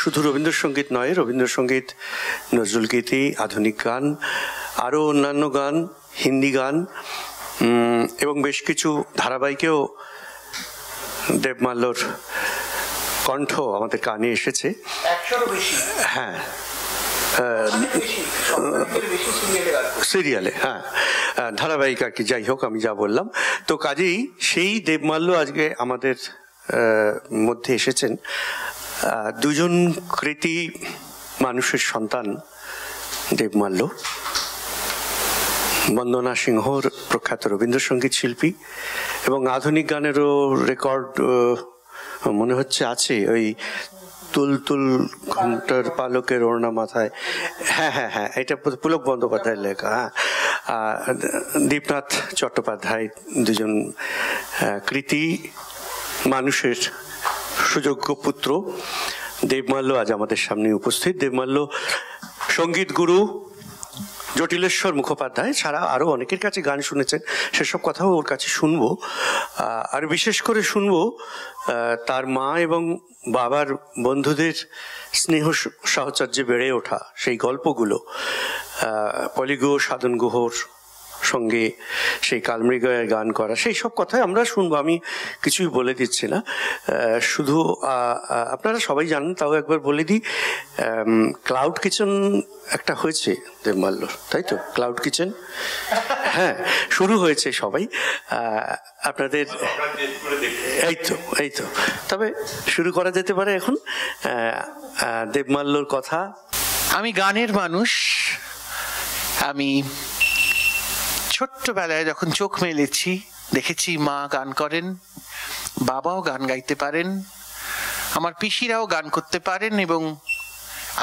শুধু রবীন্দ্রসঙ্গীত নয়, রবীন্দ্রসঙ্গীত, নজরুলগীতি, আধুনিক গান, আরও অন্যান্য গান, হিন্দি গান এবং বেশ কিছু ধারাবাহিকেও দেবমাল্যর কণ্ঠ আমাদের কানে এসেছে। হ্যাঁ, সিরিয়ালে, হ্যাঁ, ধারাবাহিক আর কি, যাই হোক আমি যা বললাম। তো কাজেই সেই দেবমাল্য আজকে আমাদের মধ্যে এসেছেন। দুজন কৃতি মানুষের সন্তান দেবমাল্য, বন্দনা সিংহর প্রখ্যাত রবীন্দ্রসঙ্গীত শিল্পী এবং আধুনিক গানেরও রেকর্ড মনে হচ্ছে আছে, ওই তুলতুল ঘুমটার পালকের ওড়না মাথায়, হ্যাঁ হ্যাঁ হ্যাঁ, এটা পুলক বন্দ্যোপাধ্যায়ের লেখা। হ্যাঁ, দীপনাথ চট্টোপাধ্যায়, দুজন কৃতি মানুষের সুযোগ্য পুত্র দেবমাল্য আজ আমাদের সামনে উপস্থিত। দেবমাল্য সঙ্গীত গুরু জটিলেশ্বর মুখোপাধ্যায় ছাড়া আরও অনেকের কাছে গান শুনেছেন, সেসব কথাও ওর কাছে শুনবো। আর বিশেষ করে শুনবো তার মা এবং বাবার বন্ধুদের স্নেহ সাহচর্যে বেড়ে ওঠা সেই গল্পগুলো, পলি গুহ, সাধন গুহর সঙ্গে সেই কালমৃগয়ের গান করা, সেই সব কথাই আমরা শুনবো। আমি কিছুই বলে দিচ্ছি না, শুধু আপনারা সবাই জানেন, তাও একবার বলে দিই, ক্লাউড কিচেন একটা হয়েছে দেবমাল্যর, তাই তো? ক্লাউড কিচেন, হ্যাঁ, শুরু হয়েছে সবাই আপনাদের, এই তো তবে শুরু করা যেতে পারে এখন দেবমাল্যর কথা। আমি গানের মানুষ। আমি ছোট্টবেলায় যখন চোখ মেলেছি দেখেছি মা গান করেন, বাবাও গান গাইতে পারেন, আমার পিসিরাও গান করতে পারেন, এবং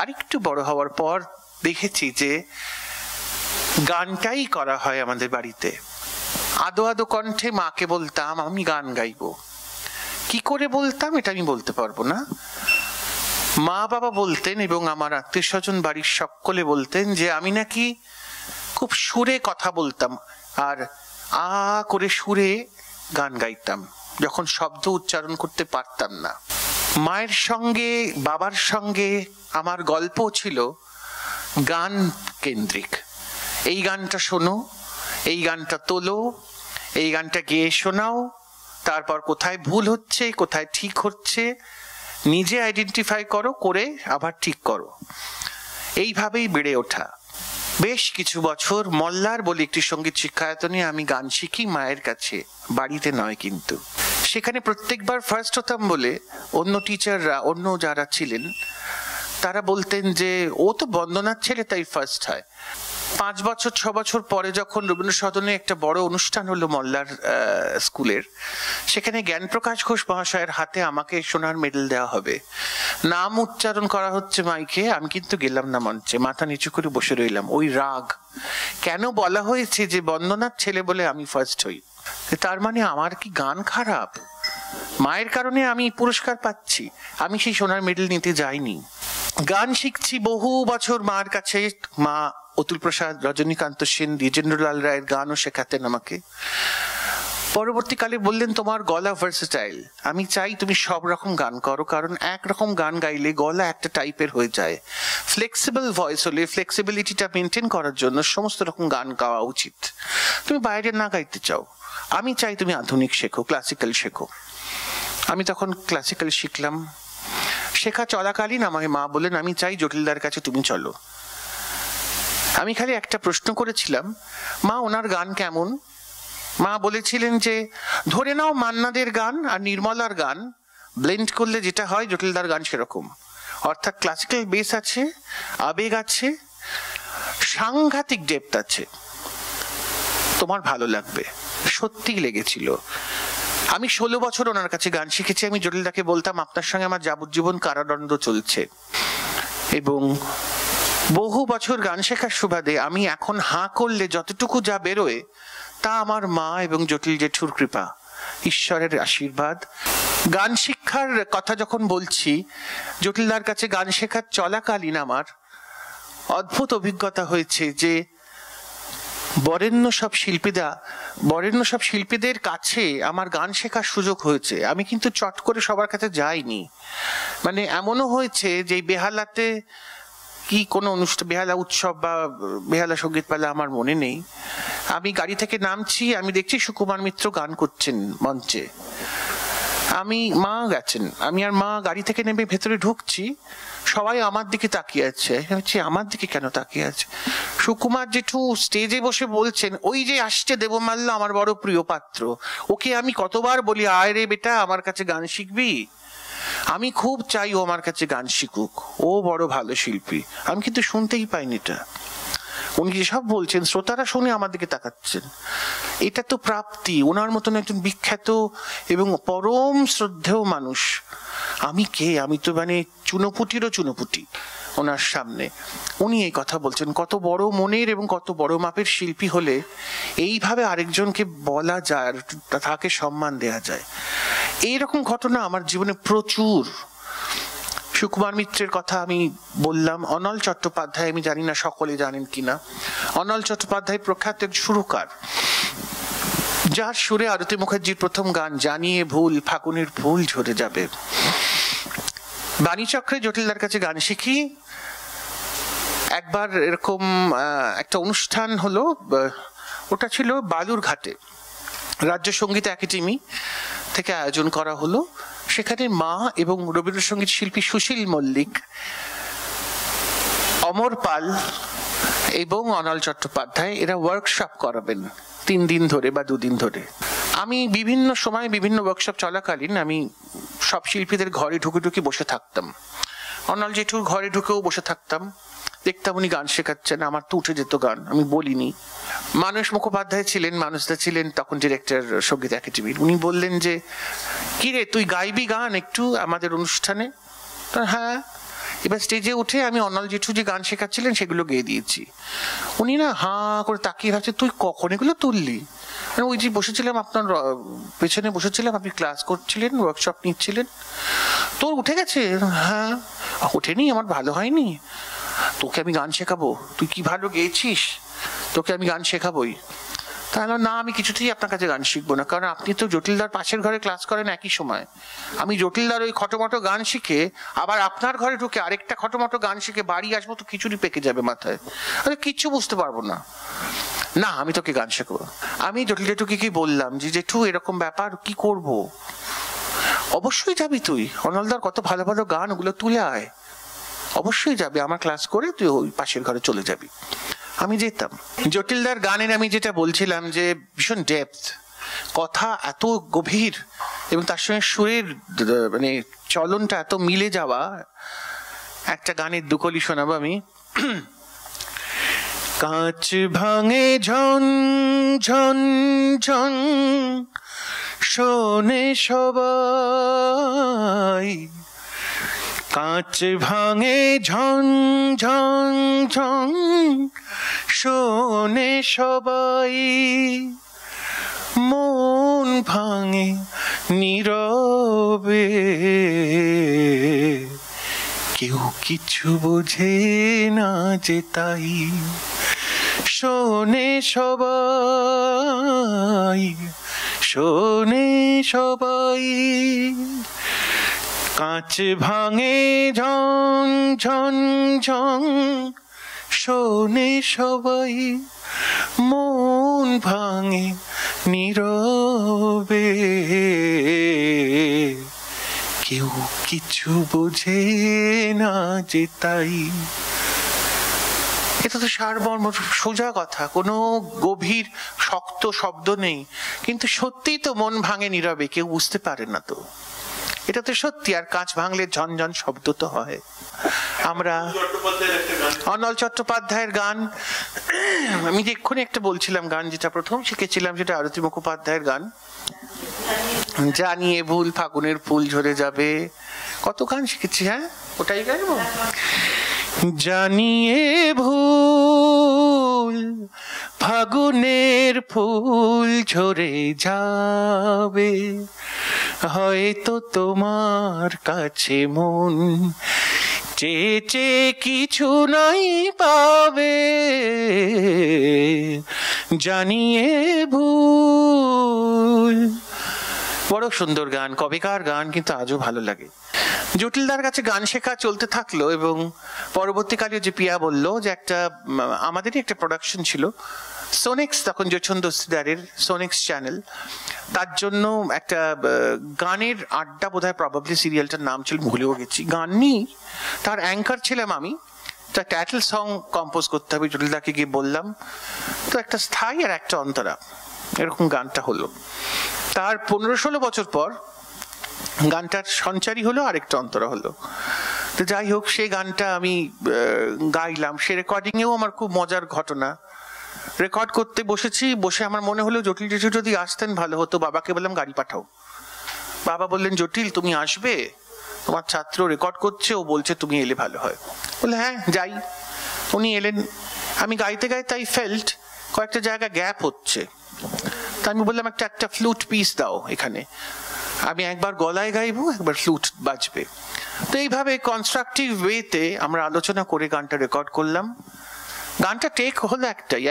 আরেকটু বড় হওয়ার পর দেখেছি যে গানটাই করা হয় আমাদের বাড়িতে। আদো আদো কণ্ঠে মাকে বলতাম আমি গান গাইব। কি করে বলতাম এটা আমি বলতে পারবো না। মা বাবা বলতেন এবং আমার আত্মীয় স্বজন বাড়ির সকলে বলতেন যে আমি নাকি খুব সুরে কথা বলতাম আর করে সুরে গান গাইতাম, যখন শব্দ উচ্চারণ করতে পারতাম না। মায়ের সঙ্গে বাবার সঙ্গে আমার গল্প ছিল গান কেন্দ্রিক। এই গানটা শোনো, এই গানটা তোলো, এই গানটা গেয়ে শোনাও, তারপর কোথায় ভুল হচ্ছে কোথায় ঠিক হচ্ছে নিজে আইডেন্টিফাই করো, করে আবার ঠিক করো। এইভাবেই বেড়ে ওঠা। বেশ কিছু বছর মল্লার বলে একটি সঙ্গীত শিক্ষায়তনে আমি গান শিখি, মায়ের কাছে, বাড়িতে নয়। কিন্তু সেখানে প্রত্যেকবার ফার্স্ট হতাম বলে অন্য টিচাররা, অন্য যারা ছিলেন তারা বলতেন যে ও তো বন্দনার ছেলে তাই ফার্স্ট হয়। 5 বছর 6 বছর পরে যখন রবীন্দ্র সদনে একটা বড় অনুষ্ঠান হলো মল্লার স্কুলের, সেখানে জ্ঞানপ্রকাশ ঘোষ মহাশয়ের হাতে আমাকে সোনার মেডেল দেওয়া হবে, নাম উচ্চারণ করা হচ্ছে মাইকে, আমি কিন্তু গেলাম না মঞ্চে, মাথা নিচু করে বসে রইলাম। ওই রাগ, কেন বলা হয়েছে যে বন্দনার ছেলে বলে আমি ফার্স্ট হই, তার মানে আমার কি গান খারাপ? মায়ের কারণে আমি পুরস্কার পাচ্ছি, আমি সেই সোনার মেডেল নিতে যাইনি। গান শিখছি বহু বছর মার কাছে। মা অতুল প্রসাদ, রজনীকান্ত সেন, দ্বিজেন্দ্রলাল রায়ের গানও শেখাতেন আমাকে। পরবর্তীকালে বললেন তোমার গলা ভার্সেটাইল, আমি চাই তুমি সব রকম গান করো, কারণ একরকম গান গাইলে গলা একটা টাইপের হয়ে যায়। ফ্লেক্সিবল ভয়েস হলে ফ্লেক্সিবিলিটিটা মেনটেন করার জন্য সমস্ত রকম গান গাওয়া উচিত। তুমি বাইরে না গাইতে চাও, আমি চাই তুমি আধুনিক শেখো, ক্লাসিক্যাল শেখো। আমি তখন ক্লাসিক্যাল শিখলাম। শেখা চলাকালীন আমাকে মা বললেন আমি চাই জটিলদার কাছে তুমি চলো। আমি খালি একটা প্রশ্ন করেছিলাম, মা ওনার গান কেমন? মা বলেছিলেন যে ধরে নাও মান্নাদের গান আর নির্মলার গান ব্লেন্ড করলে যেটা হয় জটিলদার গান সেরকম, অর্থাৎ ক্লাসিক্যাল বেস আছে, আবেগ আছে, সাংঘাতিক ডেপথ আছে, তোমার ভালো লাগবে। সত্যিই লেগেছিল। আমি 16 বছর ওনার কাছে গান শিখেছি। আমি জটিলদাকে বলতাম আপনার সঙ্গে আমার যাবজ্জীবন কারাদণ্ড চলছে, এবং বহু বছর গান শেখার সুবাদে আমি এখন হাঁ করলে যতটুকু যা বেরোয় তা আমার মা এবং জটিল জেঠুর কৃপা, ঈশ্বরের আশীর্বাদ। গান শিক্ষার কথা যখন বলছি, জটিলদার কাছে গান শেখার চলাকালীন আমার অদ্ভুত অভিজ্ঞতা হয়েছে যে বরেণ্য সব শিল্পীদের কাছে আমার গান শেখার সুযোগ হয়েছে। আমি কিন্তু চট করে সবার কাছে যাইনি, মানে এমনও হয়েছে যে বেহালাতে কি কোনো অনুষ্ঠান, বেহালা উৎসব বা বেহালা সঙ্গীত পালা আমার মনে নেই, আমি গাড়ি থেকে নামছি, আমি দেখছি সুকুমার মিত্র গান করছেন মঞ্চে। মা গেছেন, আমি আর মা গাড়ি থেকে নেমে ভেতরে ঢুকছি, সবাই আমার দিকে তাকিয়ে আছে। আমার দিকে কেন তাকিয়ে আছে? সুকুমার জেঠু স্টেজে বসে বলছেন, ওই যে আসছে দেবমাল্য, আমার বড় প্রিয় পাত্র, ওকে আমি কতবার বলি আয় রে বেটা আমার কাছে গান শিখবি, আমি খুব চাই ও আমার কাছে গান শিখুক, ও বড় ভালো শিল্পী। আমি কিন্তু শুনতেই পাইনি এটা। উনি যেসব বলছেন শ্রোতারা শুনে আমার দিকে তাকাচ্ছেন। এটা তো প্রাপ্তি, ওনার মতন একজন বিখ্যাত এবং পরম শ্রদ্ধেয় মানুষ। আমি কে? আমি তো মানে চুনোপুটিরও চুনোপুটি ওনার সামনে। উনি এই কথা বলছেন। কত বড় মনের এবং কত বড় মাপের শিল্পী হলে এইভাবে আরেকজনকে বলা যায়, তাকে সম্মান দেয়া যায়। এইরকম ঘটনা আমার জীবনে প্রচুর। সুকুমার মিত্রের কথা আমি বললাম। অনল চট্টোপাধ্যায়, আমি জানি না সকলে জানেন কিনা, অনল চট্টোপাধ্যায় প্রখ্যাত এক সুরকার, যার সুরে আরতি মুখার্জির প্রথম গান জানিয়ে ভুল, ফাগুনের ফুল ঝরে যাবে। বাণীচক্রে জটিলদার কাছে গান শিখি। একবার এরকম একটা অনুষ্ঠান হলো, ওটা ছিল বালুরঘাটে, রাজ্য সঙ্গীত একাডেমি থেকে আয়োজন করা হলো। সেখানে মা এবং রবীন্দ্রসঙ্গীত শিল্পী সুশীল মল্লিক, অমর পাল এবং অনল চট্টোপাধ্যায় এরা ওয়ার্কশপ করাবেন 3 দিন ধরে বা 2 দিন ধরে। আমি বিভিন্ন সময় বিভিন্ন ওয়ার্কশপ চলাকালীন আমি সব শিল্পীদের ঘরে ঢুকে ঢুকে বসে থাকতাম। অনল জেঠুর ঘরে ঢুকেও বসে থাকতাম, দেখতাম উনি গান শেখাচ্ছেন, আমার তো উঠে যেত গান, আমি বলিনি। মানস মুখোপাধ্যায় ছিলেন, মানুষদা ছিলেন তখন ডিরেক্টর সঙ্গীত একাডেমির। উনি বললেন যে, কিরে তুই গাইবি গান একটু আমাদের অনুষ্ঠানে? হ্যাঁ। এবার স্টেজে উঠে আমি অনল জেঠু যে গান শেখাচ্ছিলেন সেগুলো গেয়ে দিয়েছি। উনি না হাঁ করে তাকিয়ে ভাবছে, তুই কখন এগুলো তুললি? ওই যে বসেছিলাম আপনার পেছনে বসেছিলাম, আপনি ক্লাস করছিলেন, ওয়ার্কশপ নিচ্ছিলেন, তোর উঠে গেছে? হ্যাঁ। ওঠেনি? আমার ভালো হয়নি? তোকে আমি গান শেখাবো, তুই কি ভালো গেয়েছিস, তোকে আমি গান শেখাবোই। তাহলে না, আমি কিছুতেই আপনার কাছে গান শিখবো না, কারণ আপনি তো জটিলদার পাশের ঘরে ক্লাস করেন একই সময়। আমি জটিলদার ওই খটোমটো গান শিখে আবার আপনার ঘরে ঢুকে আরেকটা খটোমটো গান শিখে বাড়ি আসবো তো খিচুড়ি পেকে যাবে মাথায়, আমি কিচ্ছু বুঝতে পারবো না। না, আমি তোকে গান শেখাবো। আমি জটিল জেঠুকে কি বললাম যে, জেঠু এরকম ব্যাপার, কি করব? অবশ্যই যাবি তুই, অনলদার কত ভালো ভালো গান, ওগুলো তুলে আয়, অবশ্যই যাবে, আমার ক্লাস করে তুই ওই পাশের ঘরে চলে যাবি। আমি যেতাম। জটিলদার গানের আমি যেটা বলছিলাম যে ভীষণ ডেপথ, কথা এত গভীর এবং তার সঙ্গে সুরের মানে চলনটা এত মিলে যাওয়া। একটা গানের দুকলি শোনাবো আমি। কাঁচ ভাঙে ঝন ঝন ঝন, শোনে সবাই, কাঁচ ভাঙে ঝন ঝন ঝন, শোনে সবাই, মন ভাঙে নীরবে, কেউ কিছু বোঝে না যে তাই, শোনে সবাই, শোনে সবাই, কাঁচ ভাঙে ঝন ঝন ঝন, শোনে সবাই, মন ভাঙে নীরবে, কেউ কিছু বোঝে না যে তাই। এটা তো সারমর্ম সোজা কথা, কোনো গভীর শক্ত শব্দ নেই, কিন্তু সত্যিই তো মন ভাঙে নীরবে, কেউ বুঝতে পারে না তো। এটা তো সত্যি। আর কাঁচ ভাঙলে ঝনঝন শব্দ তো হয়। আমরা অনল চট্টোপাধ্যায়ের গান, আমি যে এক্ষুনি একটা বলছিলাম গান যেটা প্রথম শিখেছিলাম, সেটা আরতি মুখোপাধ্যায়ের গান, জানিয়ে ভুল, ফাগুনের ফুল ঝরে যাবে। কত গান শিখেছি। হ্যাঁ, ওটাই গাইবো। জানিয়ে ভুল, ফাগুনের ফুল ঝরে যাবে, হয়তো তোমার কাছে মন চেয়ে চেয়ে কিছু নাই পাবে, জানিয়ে ভুল। বড় সুন্দর গান, কবেকার গান, কিন্তু আজও ভালো লাগে। জটিলদার কাছে গান শেখা চলতে থাকলো এবং পরবর্তীকালে যে পিয়া বললো যে একটা আমাদেরই একটা প্রোডাকশন ছিল সোনেক্স, তখন যোছন দস্তিদারের সোনেক্স চ্যানেল, তার জন্য একটা গানের আড্ডা বোধহয় প্রবাবলি সিরিয়ালটার নাম ছিল, ভুলেও গেছি, গান নিই, তার অ্যাঙ্কার ছিলাম আমি। একটা টাইটেল সং কম্পোজ করতে হবে, জটিলদাকে গিয়ে বললাম, তো একটা স্থায়ী আর একটা অন্তরা, এরকম গানটা হলো। তার 15-16 বছর পর গানটার সঞ্চারী হলো, আরেকটা অন্তরা হলো। তো যাই হোক, সেই গানটা আমি গাইলাম। সে রেকর্ডিংয়েও আমার খুব মজার ঘটনা। রেকর্ড করতে বসেছি, বসে আমার মনে হলো জটিল জেঠু যদি আসতেন ভালো হতো। বাবাকে বললাম গাড়ি পাঠাও। বাবা বললেন জটিল তুমি আসবে, তোমার ছাত্র রেকর্ড করছে, ও বলছে তুমি এলে ভালো হয়। বলে হ্যাঁ যাই। উনি এলেন। আমি গাইতে গাইতে আই ফেল্ট কয়েকটা জায়গা গ্যাপ হচ্ছে। তা আমি বললাম একটা ফ্লুট পিস দাও এখানে, আমি একবার গলায় গাইবো, একবার ফ্লুট বাজবে। তো এইভাবে কনস্ট্রাকটিভ ওয়েতে আমরা আলোচনা করে গানটা রেকর্ড করলাম। গানটা টেক হলো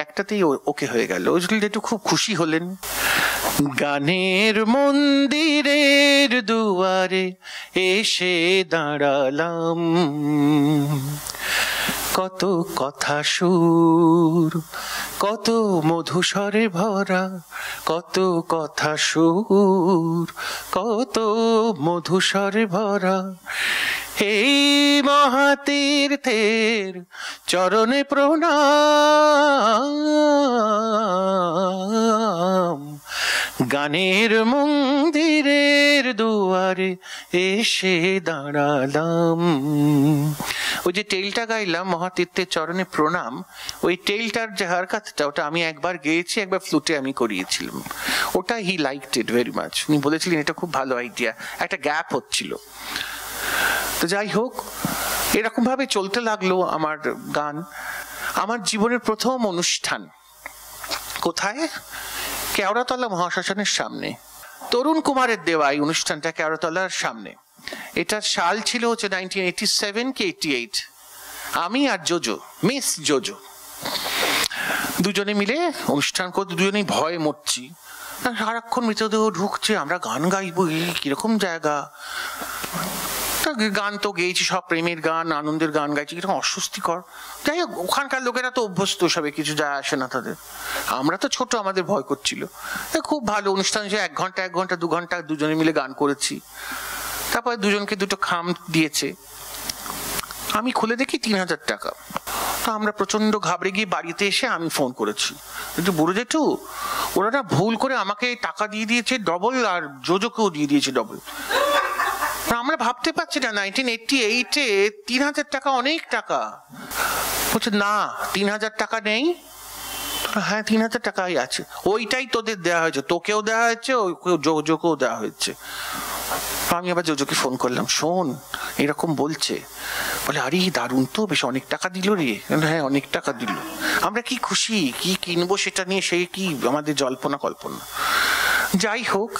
একটাতেই ওকে হয়ে গেল। জটিল একটু খুব খুশি হলেন। গানের মন্দিরের দুয়ারে এসে দাঁড়ালাম, কত কথা সুর, কত মধুস্বরে ভরা, কত কথা সুর, কত মধুস্বরে ভরা, এই মহাতীর্থের চরণে প্রণাম, গানের মন্দিরের দুয়ারে এসে দাঁড়ালাম। ওই যে টেলটা গাইলাম, মহাতীর্থের চরণে প্রণাম, ওই টেলটার যে হারকাতটা, ওটা আমি একবার গেয়েছি, একবার ফ্লুটে আমি করিয়েছিলাম। ওটা হি লাইকড ইট ভেরি মাচ। উনি বলেছিলেন এটা খুব ভালো আইডিয়া, একটা গ্যাপ হচ্ছিল। তো যাই হোক, এরকম ভাবে চলতে লাগলো আমার গান। আমার জীবনের প্রথম অনুষ্ঠান কোথায়? কেওড়াতলা মহাশ্মশানের সামনে। তরুণ কুমারের দেওয়া এই অনুষ্ঠানটা কেওড়াতলার সামনে। এটার সাল ছিল হচ্ছে 1987 কি 88। আমি আর জোজো, মিস জোজো, দুজনে মিলে অনুষ্ঠান করতে, দুজনেই ভয়ে মরছি। সারাক্ষণ মৃতদেহ ঢুকছে, আমরা গান গাইবো, কিরকম জায়গা। গান তো গেয়েছি, সব প্রেমের গান, আনন্দের গান গাইছি, কিরকম অস্বস্তিকর। যাই হোক, ওখানকার লোকেরা তো অভ্যস্ত, সবে কিছু যায় আসে না তাদের। আমরা তো ছোট, আমাদের ভয় করছিল। খুব ভালো অনুষ্ঠান, 1 ঘন্টা 2 ঘন্টা দুজনে মিলে গান করেছি। তারপরে দুজনকে 2টো খাম দিয়েছে। আমি খুলে দেখি 3000 টাকা। তো আমরা প্রচন্ড ঘাবড়ে গিয়ে বাড়িতে এসে আমি ফোন করেছি, একটু বুড়ো জেঠু, ওরা না ভুল করে আমাকে টাকা দিয়ে দিয়েছে ডবল, আর জোজোকেও দিয়ে দিয়েছে ডবল। আমরা ভাবতে পারছি না 1988-এ 3000 টাকা অনেক টাকা। বলছে না 3000 টাকা নেই। হ্যাঁ 3000 টাকাই আছে, ওইটাই তোদের দেওয়া হয়েছে, তোকেও দেওয়া হয়েছে, জোজোকেও দেওয়া হয়েছে। আমি আবার জোজোকে ফোন করলাম, শোন এরকম বলছে। বলে আরে দারুণ তো, বেশ অনেক টাকা দিল রে। হ্যাঁ অনেক টাকা দিল। আমরা কি খুশি, কি কিনবো সেটা নিয়ে, সেই কি আমাদের জল্পনা কল্পনা। যাই হোক,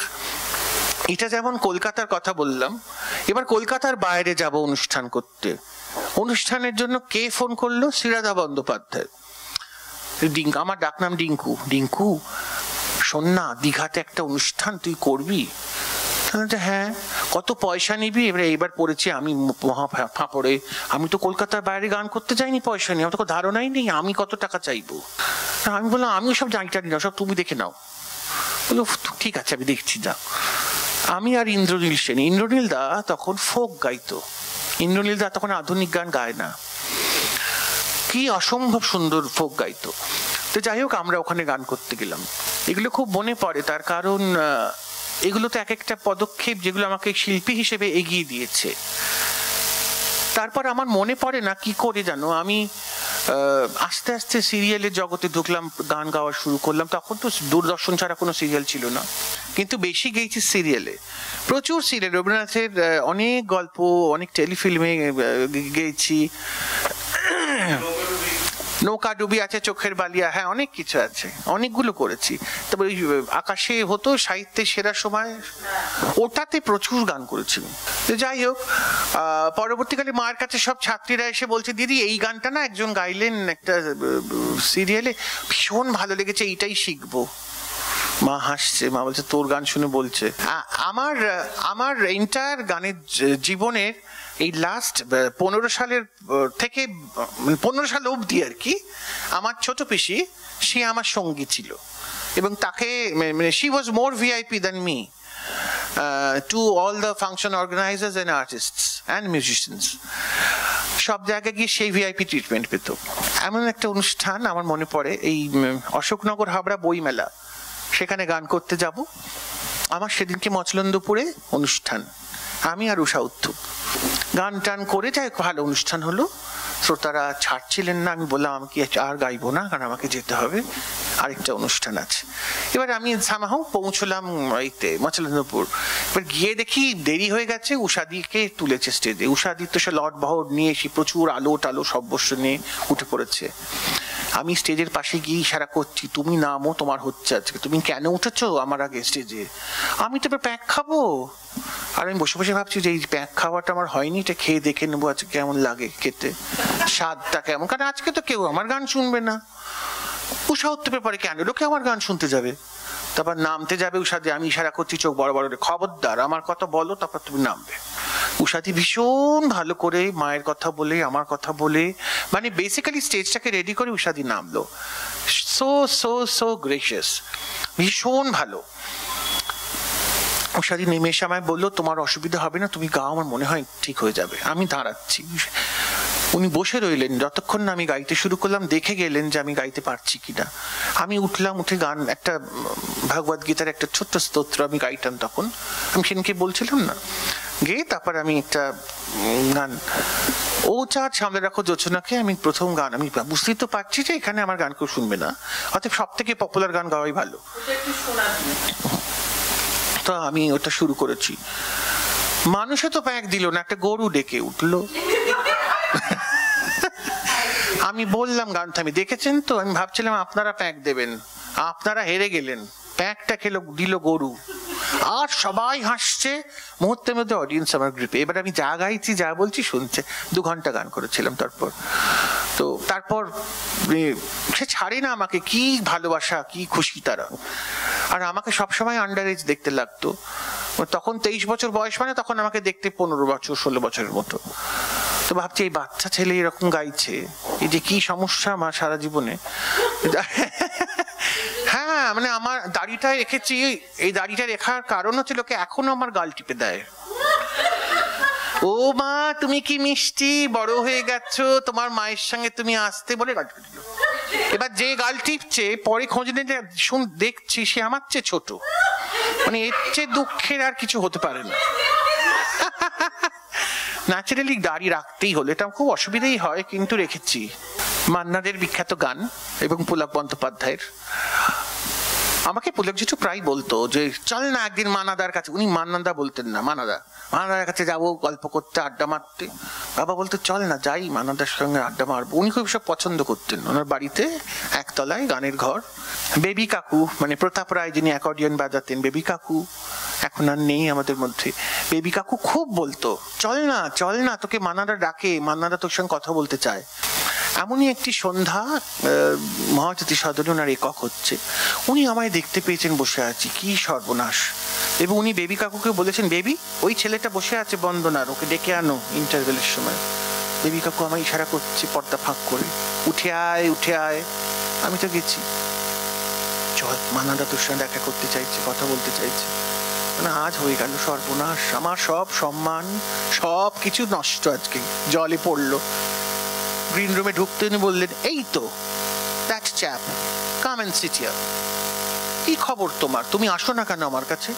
এটা যেমন কলকাতার কথা বললাম, এবার কলকাতার বাইরে যাব অনুষ্ঠান করতে। অনুষ্ঠানের জন্য কে ফোন করলো? শ্রীরাধা বন্দ্যোপাধ্যায়। আমার ডাকনাম ডিঙ্কু। ডিঙ্কু শোন না, দীঘাতে একটা অনুষ্ঠান তুই করবি। হ্যাঁ, কত পয়সা নিবি? এইবার পড়েছি আমি মহা ফাঁপড়ে। আমি তো কলকাতার বাইরে গান করতে যাইনি, পয়সা নেই, আমার তো ধারণাই নেই আমি কত টাকা চাইবো। আমি বললাম আমি সব জানি না, সব তুমি দেখে নাও। বললো ঠিক আছে আমি দেখছি, যা। আমি আর ইন্দ্রনীল সেন, ইন্দ্রনীল দা তখন ফোক গাইতো, ইন্দ্রনীল দা তখন আধুনিক গান গায় না, কি অসম্ভব সুন্দর ফোক গাইতো। তো যাই হোক, আমরা ওখানে গান করতে গেলাম। এগুলো খুব মনে পড়ে, তার কারণ এগুলো তো এক একটা পদক্ষেপ যেগুলো আমাকে শিল্পী হিসেবে এগিয়ে দিয়েছে। তারপর আমার মনে পড়ে না কি করে জানো, আমি আস্তে আস্তে সিরিয়ালের জগতে ঢুকলাম, গান গাওয়া শুরু করলাম। তখন তো দূরদর্শন ছাড়া কোনো সিরিয়াল ছিল না, কিন্তু বেশি গেয়েছি সিরিয়ালে, প্রচুর সিরিয়াল। রবীন্দ্রনাথের অনেক গল্প, অনেক টেলিফিল্মে গেয়েছি। নৌকা ডুবি আছে, চোখের বালিয়া, হ্যাঁ অনেক কিছু আছে, অনেকগুলো করেছি। তবে ওই আকাশে হতো সাহিত্যের সেরা সময়, ওটাতে প্রচুর গান করেছি। যাই হোক, পরবর্তীকালে মায়ের কাছে সব ছাত্রীরা এসে বলছে, দিদি এই গানটা না একজন গাইলেন একটা সিরিয়ালে, ভীষণ ভালো লেগেছে, এইটাই শিখবো। মা হাসছে, মা বলছে তোর গান শুনে বলছে। আমার এন্টায়ার গানের জীবনের এই লাস্ট 15 সালের থেকে 15 সাল অবধি আর কি, আমার ছোট পিসি সে আমার সঙ্গী ছিল, এবং তাকে মানে she was more VIP than me to all the function organisers and artists and musicians. সব জায়গায় গিয়ে সেই ভিআইপি ট্রিটমেন্ট পেত। এমন একটা অনুষ্ঠান আমার মনে পড়ে, এই অশোকনগর হাবড়া বইমেলা, সেখানে গান করতে যাব। আমার সেদিনকে মচলন্দপুরে অনুষ্ঠান, আমি আর উষা উত্থুপ গান টান করে যাই, ভালো অনুষ্ঠান হলো। শ্রোতারা ছাড়ছিলেন না, আমি বললাম আমি কি আর গাইবো না, কারণ আমাকে যেতে হবে, আরেকটা অনুষ্ঠান আছে। এবার আমি সামাহাও পৌঁছলাম এইতে মচলন্দপুর। এবার গিয়ে দেখি দেরি হয়ে গেছে, উষাদিকে তুলেছে স্টেজে। উষাদি তো সে লট বহর নিয়ে এসে প্রচুর আলো টালো সর্বস্ব নিয়ে উঠে পড়েছে। আমি স্টেজের পাশে গিয়ে ইশারা করছি, তুমি নামো, তোমার হচ্ছে আজকে, তুমি কেন উঠেছো আমার আগে স্টেজে? আমি তো এবার প্যাক খাবো। আর আমি বসে বসে ভাবছি যে এই প্যাক খাওয়াটা আমার হয়নি, এটা খেয়ে দেখে নেবো আজকে কেমন লাগে খেতে, স্বাদটা কেমন, কারণ আজকে তো কেউ আমার গান শুনবে না। উষা উত্তপের পরে কেন লোকে আমার গান শুনতে যাবে? তারপর নামতে যাবে উষাদি, আমি ইশারা করছি চোখ বড় বড়, খবরদার আমার কথা বলো, তারপর তুমি নামবে। উষাদি ভীষণ ভালো করে মায়ের কথা বলে, আমার কথা বলে, মানে বেসিক্যালি স্টেজটাকে রেডি করে উষাদি নামলো। সো সো সো গ্রেসিয়াস, ভীষণ ভালো। উষাদি নেমে এসে আমায় বললো তোমার অসুবিধা হবে না, তুমি গাও, আমার মনে হয় ঠিক হয়ে যাবে। আমি দাঁড়াচ্ছি, উনি বসে রইলেন যতক্ষণ না আমি গাইতে শুরু করলাম, দেখে গেলেন যে আমি গাইতে পারছি কিনা। আমি উঠলাম, উঠে গান, একটা ভগবদ গীতার একটা ছোট্ট স্তোত্র আমি গাইতাম তখন, আমি সেদিনকে বলছিলাম না, গেয়ে তারপর আমি একটা গান, ও চাঁদ সামনে রাখো জোছনাকে, আমি প্রথম গান। আমি বুঝতেই তো পারছি যে এখানে আমার গান কেউ শুনবে না, অর্থাৎ সব থেকে পপুলার গান গাওয়াই ভালো। তো আমি ওটা শুরু করেছি, মানুষে তো প্যাক দিল না, একটা গরু ডেকে উঠলো। আমি বললাম গান থামি, দেখেছেন তো, আমি ভাবছিলাম আপনারা প্যাক দেবেন, আপনারা হেরে গেলেন, প্যাকটা খেলো দিল গরু। আর সবাই হাসছে, মুহূর্তের মধ্যে অডিয়েন্স আমার গ্রিপে। এবার আমি যা গাইছি যা বলছি শুনছে। 2 ঘন্টা গান করেছিলাম তারপর সে ছাড়ে না আমাকে, কি ভালোবাসা, কি খুশি তারা। আর আমাকে সবসময় আন্ডার এজ দেখতে লাগতো। তখন 23 বছর বয়স, মানে তখন আমাকে দেখতে 15 বছর 16 বছরের মতো। তো ভাবছি এই বাচ্চা ছেলে এরকম গাইছে, এই যে কি সমস্যা আমার সারা জীবনে। হ্যাঁ, মানে আমার দাড়িটা রেখেছি, এই দাড়িটা রেখার কারণ হচ্ছে লোকে এখনো আমার গাল টিপে দেয়, ও মা তুমি কি মিষ্টি, বড় হয়ে গেছো, তোমার মায়ের সঙ্গে তুমি আসতে, বলে গাল টিপে দিল। এবার যে গাল টিপছে পরে খোঁজ নিয়ে দেখছি সে আমার চেয়ে ছোট, মানে এর চেয়ে দুঃখের আর কিছু হতে পারে না। ন্যাচারালি দাড়ি রাখতেই হলো, এটা খুব অসুবিধাই হয়, কিন্তু রেখেছি। মান্নাদের বিখ্যাত গান এবং পুলক বন্দ্যোপাধ্যায়ের, আমাকে পুলক জিটু প্রায় বলতো যে চল না একদিন মানাদার কাছে, উনি মান্নাদা বলতেন না, মানাদার কাছে যাবো গল্প করতে, আড্ডা মারতে। বাবা বলতো চল না যাই, মানাদার সঙ্গে আড্ডা মারবো। উনি খুব সব পছন্দ করতেন। ওনার বাড়িতে একতলায় গানের ঘর। বেবি কাকু, মানে প্রতাপ রায় যিনি অ্যাকর্ডিয়ন বাজাতেন, বেবি কাকু এখন আর নেই আমাদের মধ্যে। বেবি কাকু খুব বলতো চল না, তোকে মান্নাদা ডাকে, মান্নাদা তোর সঙ্গে কথা বলতে চায়। এমনই একটি সন্ধ্যা, মহাজ্যোতি সদনে ওনার একক হচ্ছে, উনি আমায় দেখতে পেয়েছেন বসে আছি, কি সর্বনাশ। এবং উনি বেবি কাকুকে বলেছেন, বেবি ওই ছেলেটা বসে আছে বন্দনার, ওকে ডেকে আনো ইন্টারভেলের সময়। বেবি কাকু আমায় ইশারা করছে পর্দা ফাঁক করে, উঠে আয়। আমি তো গেছি, চল মান্নাদা তোর সঙ্গে দেখা করতে চাইছে, কথা বলতে চাইছে। মানে আজ হয়ে গেল সর্বনাশ, আমার সব সম্মান সব কিছু নষ্ট, আজকে জলে পড়লো। গ্রিন রুমে ঢুকতে বললেন, এই তো that chap, come and sit here. কি খবর তোমার, তুমি আসো না কেন আমার কাছে,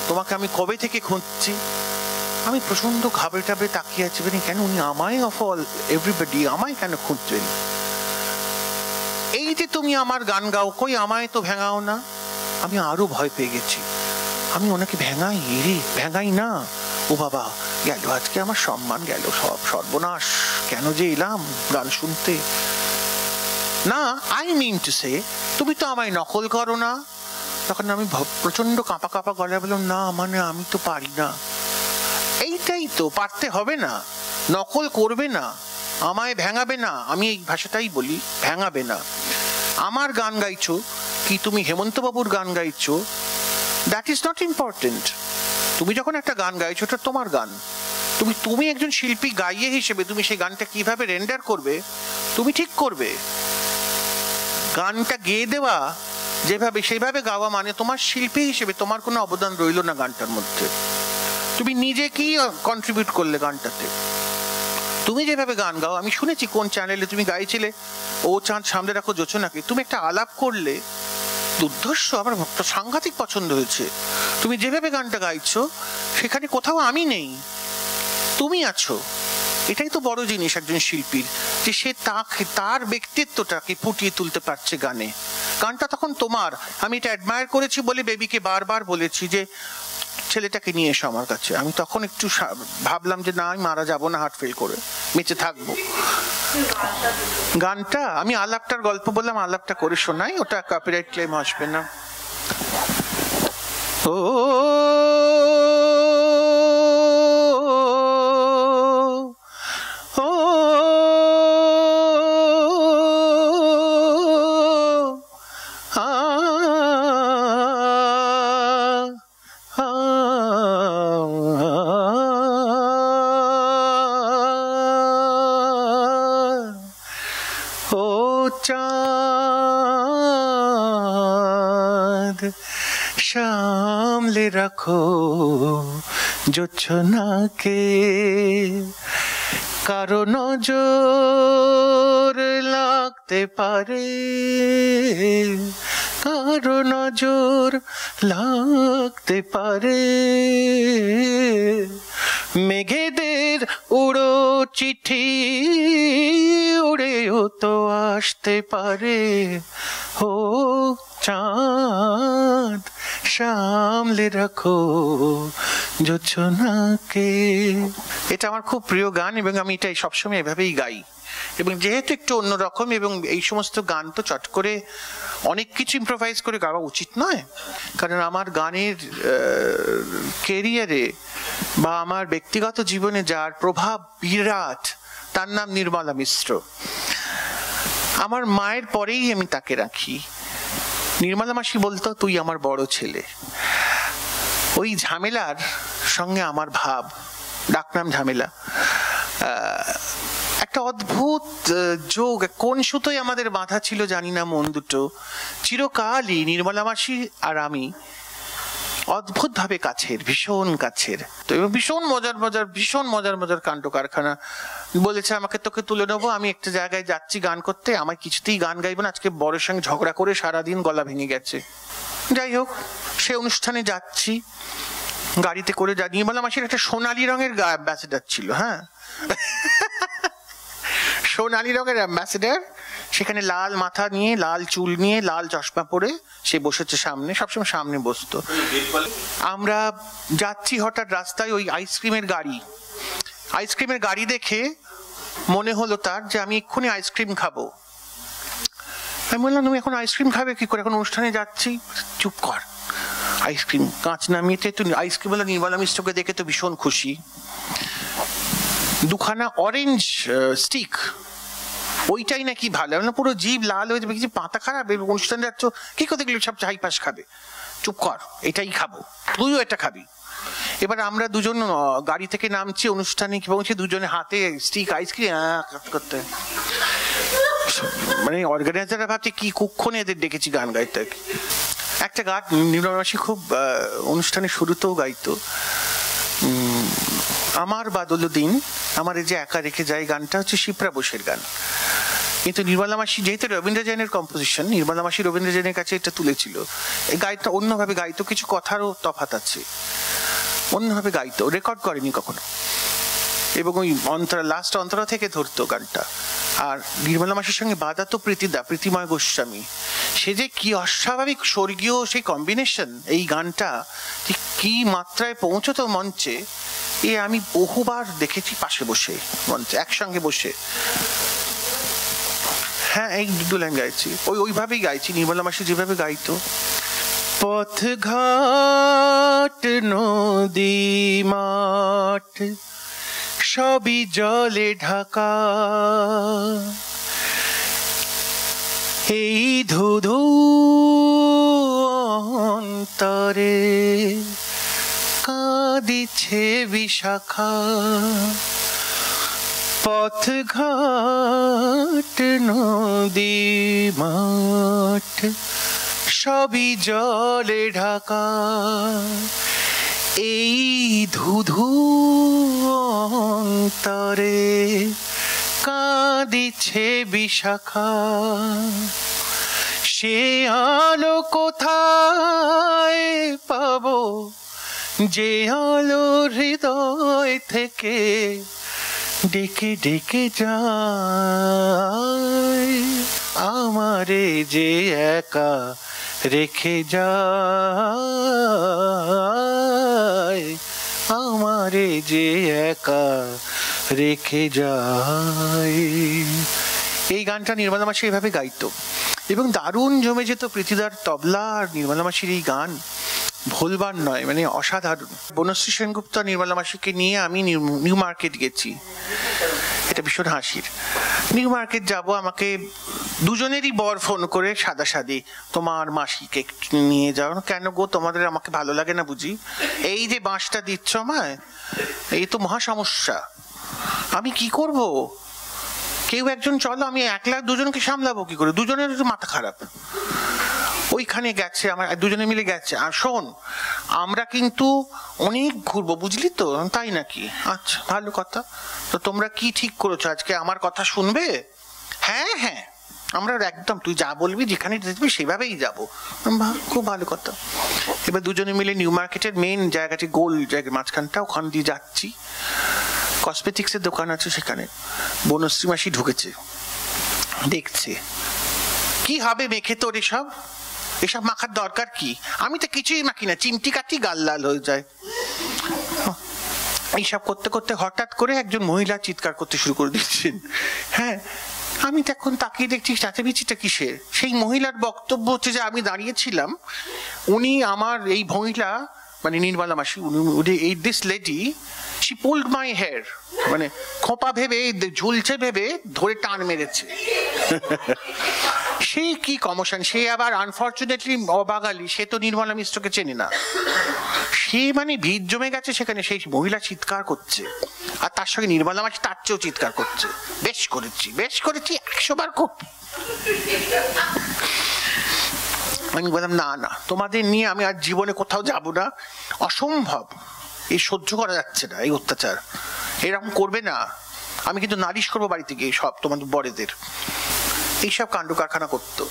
তোমাকে আমি কবে থেকে খুঁজছি। আমি প্রচন্ড ঘাবড়ে তাকিয়ে আছি, কেন উনি আমায়, অফ অল এভরিবডি আমায় কেন খুঁজছেন। এই যে তুমি আমার গান গাও, কই আমায় তো ভেঙাও না। আমি আরো ভয় পেয়ে গেছি, আমি ওনাকে ভেঙাই না। ও বাবা, গেল আজকে আমার সম্মান গেল, সব সর্বনাশ। কেন যে এলাম গান শুনতে। না, আই মিন টু সে, তুমি তো আমায় নকল করো না। তখন আমি প্রচন্ড কাঁপা গলায় বললাম, না মানে আমি তো পারি না। এইটাই তো, পারতে হবে না, নকল করবে না, আমায় ভেঙাবে না। আমি এই ভাষাটাই বলি, ভেঙাবে না। আমার গান গাইছো, কি তুমি হেমন্ত বাবুর গান গাইছো, দ্যাট ইজ নট ইম্পর্টেন্ট। তুমি যখন একটা গান গাইছো ওটা তোমার গান, তুমি একজন শিল্পী গাইয়ে হিসেবে তুমি সেই গানটা কিভাবে রেন্ডার করবে তুমি ঠিক করবে। গানটা গেয়ে দেওয়া যেভাবে সেইভাবে গাওয়া মানে তোমার শিল্পী হিসেবে তোমার কোনো অবদান রইল না গানটার মধ্যে। তুমি নিজে কি কন্ট্রিবিউট করলে গানটাতে? তুমি যেভাবে গান গাও, আমি শুনেছি কোন চ্যানেলে তুমি গাইছিলে ও চাঁদ সামনে রাখো জোছনাকে, তুমি একটা আলাপ করলে দুর্ধর্ষ, আমার সাংঘাতিক পছন্দ হয়েছে। তুমি যেভাবে গানটা গাইছো সেখানে কোথাও আমি নেই, তুমি আছো। এটাই তো বড় জিনিস একজন শিল্পীর, যে সে তার ব্যক্তিত্বটাকে ফুটিয়ে তুলতে পারছে গানে। গানটা তখন তোমার। আমি এটা অ্যাডমায়ার করেছি বলে বেবিকে বারবার বলেছি যে ছেলেটাকে নিয়ে এসো আমার কাছে। আমি তখন একটু ভাবলাম যে না, আমি মারা যাবো না, হার্ট ফেল করে বেঁচে থাকবো। গানটা আমি আলাপটার গল্প বললাম, আলাপটা করে শোনাই, ওটা কপিরাইট ক্লেম আসবে না। ও চাঁদ সামলে রাখো জোছনাকে, কারো নজর লাগতে পারে, কারো নজর লাগতে পারে। মেঘেদের উড়ো চিঠি উড়েও তো আসতে পারে। ও চাঁদ সামলে রাখো জোছনাকে। এটা আমার খুব প্রিয় গান এবং আমি এটাই সবসময় এভাবেই গাই। এবং যেহেতু একটু অন্যরকম, এবং এই সমস্ত গান তো চট করে অনেক কিছু ইম্প্রোভাইজ করে গাওয়া উচিত নয়, কারণ আমার গানের কেরিয়ারে বা আমার ব্যক্তিগত জীবনে যার প্রভাব বিরাট, তার নাম নির্মলা মিশ্র। আমার মায়ের পরেই আমি তাকে রাখি। নির্মলা মাসি বলতো তুই আমার বড় ছেলে। ওই ঝামেলার সঙ্গে আমার ভাব, ডাকনাম ঝামেলা, একটা অদ্ভুত যোগ। কোন সুতোয় আমাদের বাঁধা ছিল জানি না মন দুটো, চিরকালই নির্মলা মাসি আর আমি অদ্ভুত ভাবে কাছের, ভীষণ কাছের। তো ভীষণ মজার কাণ্ড কারখানা। বলেছে আমাকে তোকে তুলে নেবো, আমি একটা জায়গায় যাচ্ছি গান করতে, আমার কিছুতেই গান গাইবো না, আজকে বড়ের সঙ্গে ঝগড়া করে সারাদিন গলা ভেঙে গেছে। যাই হোক, সে অনুষ্ঠানে যাচ্ছি গাড়িতে করে। নির্মলা মাসির একটা সোনালি রঙের অ্যাম্বাসেডার ছিল, হ্যাঁ সোনালি রঙের অ্যাম্বাসেডার। সেখানে লাল মাথা নিয়ে, লাল চুল নিয়ে, লাল চশমা পরে সে বসেছে সামনে, সবসময় সামনে বসতো। আমরা যাচ্ছি, হঠাৎ রাস্তায় ওই আইসক্রিমের গাড়ি দেখে মনে হলো তার যে আমি এক্ষুনি আইসক্রিম খাবো। আমি বললাম তুমি এখন আইসক্রিম খাবে কি করে, এখন অনুষ্ঠানে যাচ্ছি। চুপ কর, আইসক্রিম। কাঁচ নামিয়ে তো আইসক্রিম বলে নির্মলা মিশ্রকে দেখে তো ভীষণ খুশি। দুখানা অরেঞ্জ স্টিক, ওইটাই নাকি ভালো। না পুরো জিভ লাল হয়ে যাবে, কিছু পাতা খারাপ, অনুষ্ঠানে যাচ্ছ কি করতে গেলে সব চাই পাশ খাবে। চুপ কর, এটাই খাবো, তুইও এটা খাবি। এবার আমরা দুজন গাড়ি থেকে নামছি, অনুষ্ঠানে পৌঁছে দুজনে হাতে স্টিক আইসক্রিম করতে, মানে অর্গানাইজাররা ভাবছে কি কুক্ষণে এদের ডেকেছি গান গাইতে। একটা গান নির্মলা মাসি খুব অনুষ্ঠানের শুরুতেও গাইতো, আমার বাদল দিন আমার এই যে একা রেখে যায়। গানটা হচ্ছে শিপ্রা বোসের গান, কিন্তু নির্মলা মাসি যেহেতু রবীন্দ্র জৈনের কম্পোজিশন, নির্মলা মাসি রবীন্দ্র জৈনের কাছে এটা তুলেছিল। এই গাইটা অন্যভাবে গাইতো, কিছু কথারও তফাৎ আছে, অন্যভাবে গাইতো, রেকর্ড করেনি কখনো। এবং ওই লাস্ট অন্তরা থেকে ধরতো গানটা। আর নির্মলা মাসির সঙ্গে বাঁধাতো প্রীতিময় গোস্বামী। সে যে কি অস্বাভাবিক স্বর্গীয় সেই কম্বিনেশন, এই গানটা ঠিক কি মাত্রায় পৌঁছতো মঞ্চে, এ আমি বহুবার দেখেছি পাশে বসে, মঞ্চে একসঙ্গে বসে। হ্যাঁ, এই দুটো লাইন গাইছি, ওইভাবেই গাইছি নির্মলা মাসি যেভাবে গাইতো। পথঘাট নদী মাঠ সবই জলে ঢাকা, এই ধুধু অন্তরে কাঁদিছে বিশাখা, পথঘাট নদী মাঠ সবই জলে ঢাকা। এই ধুধু অন্তরে কাঁদিছে বিশাখা, সে আলো কোথায় পাবো যে আলো হৃদয় থেকে ডেকে ডেকে যায়, আমারে যে একা রেখে যায়, আমারে যে একা রেখে যায়। এই গানটা নির্মলা মাসি এইভাবে গাইতো এবং দারুণ জমে যেত। প্রীতিদার তবলা আর নির্মলা মাসির এই গান ভুলবার নয়, মানে অসাধারণ। বনশ্রী সেনগুপ্ত নির্মলা মাসিকে নিয়ে আমি নিউ মার্কেট গেছি, এটা ভীষণ হাসির। নিউ মার্কেট যাব, আমাকে দুজনেরই বর ফোন করে সাদাসাদি, তোমার মাসিকে নিয়ে যাও। কেন গো, তোমাদের আমাকে ভালো লাগে না বুঝি? এই যে বাঁশটা দিচ্ছ আমায়, এই তো মহা সমস্যা, আমি কি করব? কেউ একজন চলো, আমি একলা দুজনকে সামলাবো কি করে? দুজনের মাথা খারাপ। ওইখানে গেছে, আমার দুজনে মিলে গেছে। আর শোন, আমরা কিন্তু অনেক ঘুরবো, বুঝলি তো? তাই নাকি? আচ্ছা, ভালো কথা। তো তোমরা কি ঠিক করেছো, আজকে আমার কথা শুনবে? হ্যাঁ হ্যাঁ, আমরা একদম, তুই যা বলবি, যেখানে দেখবি সেভাবেই যাবো। খুব ভালো কথা। এবার দুজনে মিলে নিউ মার্কেটের মেন জায়গাটি, গোল জায়গা মাঝখানটা, ওখান দিয়ে যাচ্ছি। কসমেটিক্সের দোকান আছে সেখানে। বনশ্রী মাসি ঢুকেছে, দেখছে কি হবে মেখে, তোর এসব মাখার দরকার কি? আমি তো কিছুই মাখি না, চিমটি কাটি গাল লাল হয়ে যায়। এইসব করতে করতে হঠাৎ করে একজন মহিলা চিৎকার করতে শুরু করে দিচ্ছেন। হ্যাঁ, আমি তখন তাকিয়ে দেখছি চাচাবিচিটা কিসের। সেই মহিলার বক্তব্য হচ্ছে যে আমি দাঁড়িয়েছিলাম, উনি আমার এই মহিলা মানে নির্মলা মাসি, উনি এই this lady, she pulled my hair, মানে খোপা ভেবে, ঝুলছে ভেবে ধরে টান মেরেছে। সে কি কমোশন! সে আবার আনফর্চুনেটলি অবাঙালি, সে তো নির্মলা মিশ্রকে চেনে না। সে মানে ভিড় জমে গেছে সেখানে, সেই মহিলা চিৎকার করছে আর তার সঙ্গে নির্মলা মাসি তার চেয়েও চিৎকার করছে, বেশ করেছি 100 বার খুব। আমি বললাম, না না, তোমাদের নিয়ে আমি আর জীবনে কোথাও যাব না, অসম্ভব, এই সহ্য করা যাচ্ছে না, এই অত্যাচার এরকম করবে না। আমি কিন্তু নালিশ করবো বাড়িতে গিয়ে সব তোমাদের বড়দের। এইসব কাণ্ড কারখানা করতো।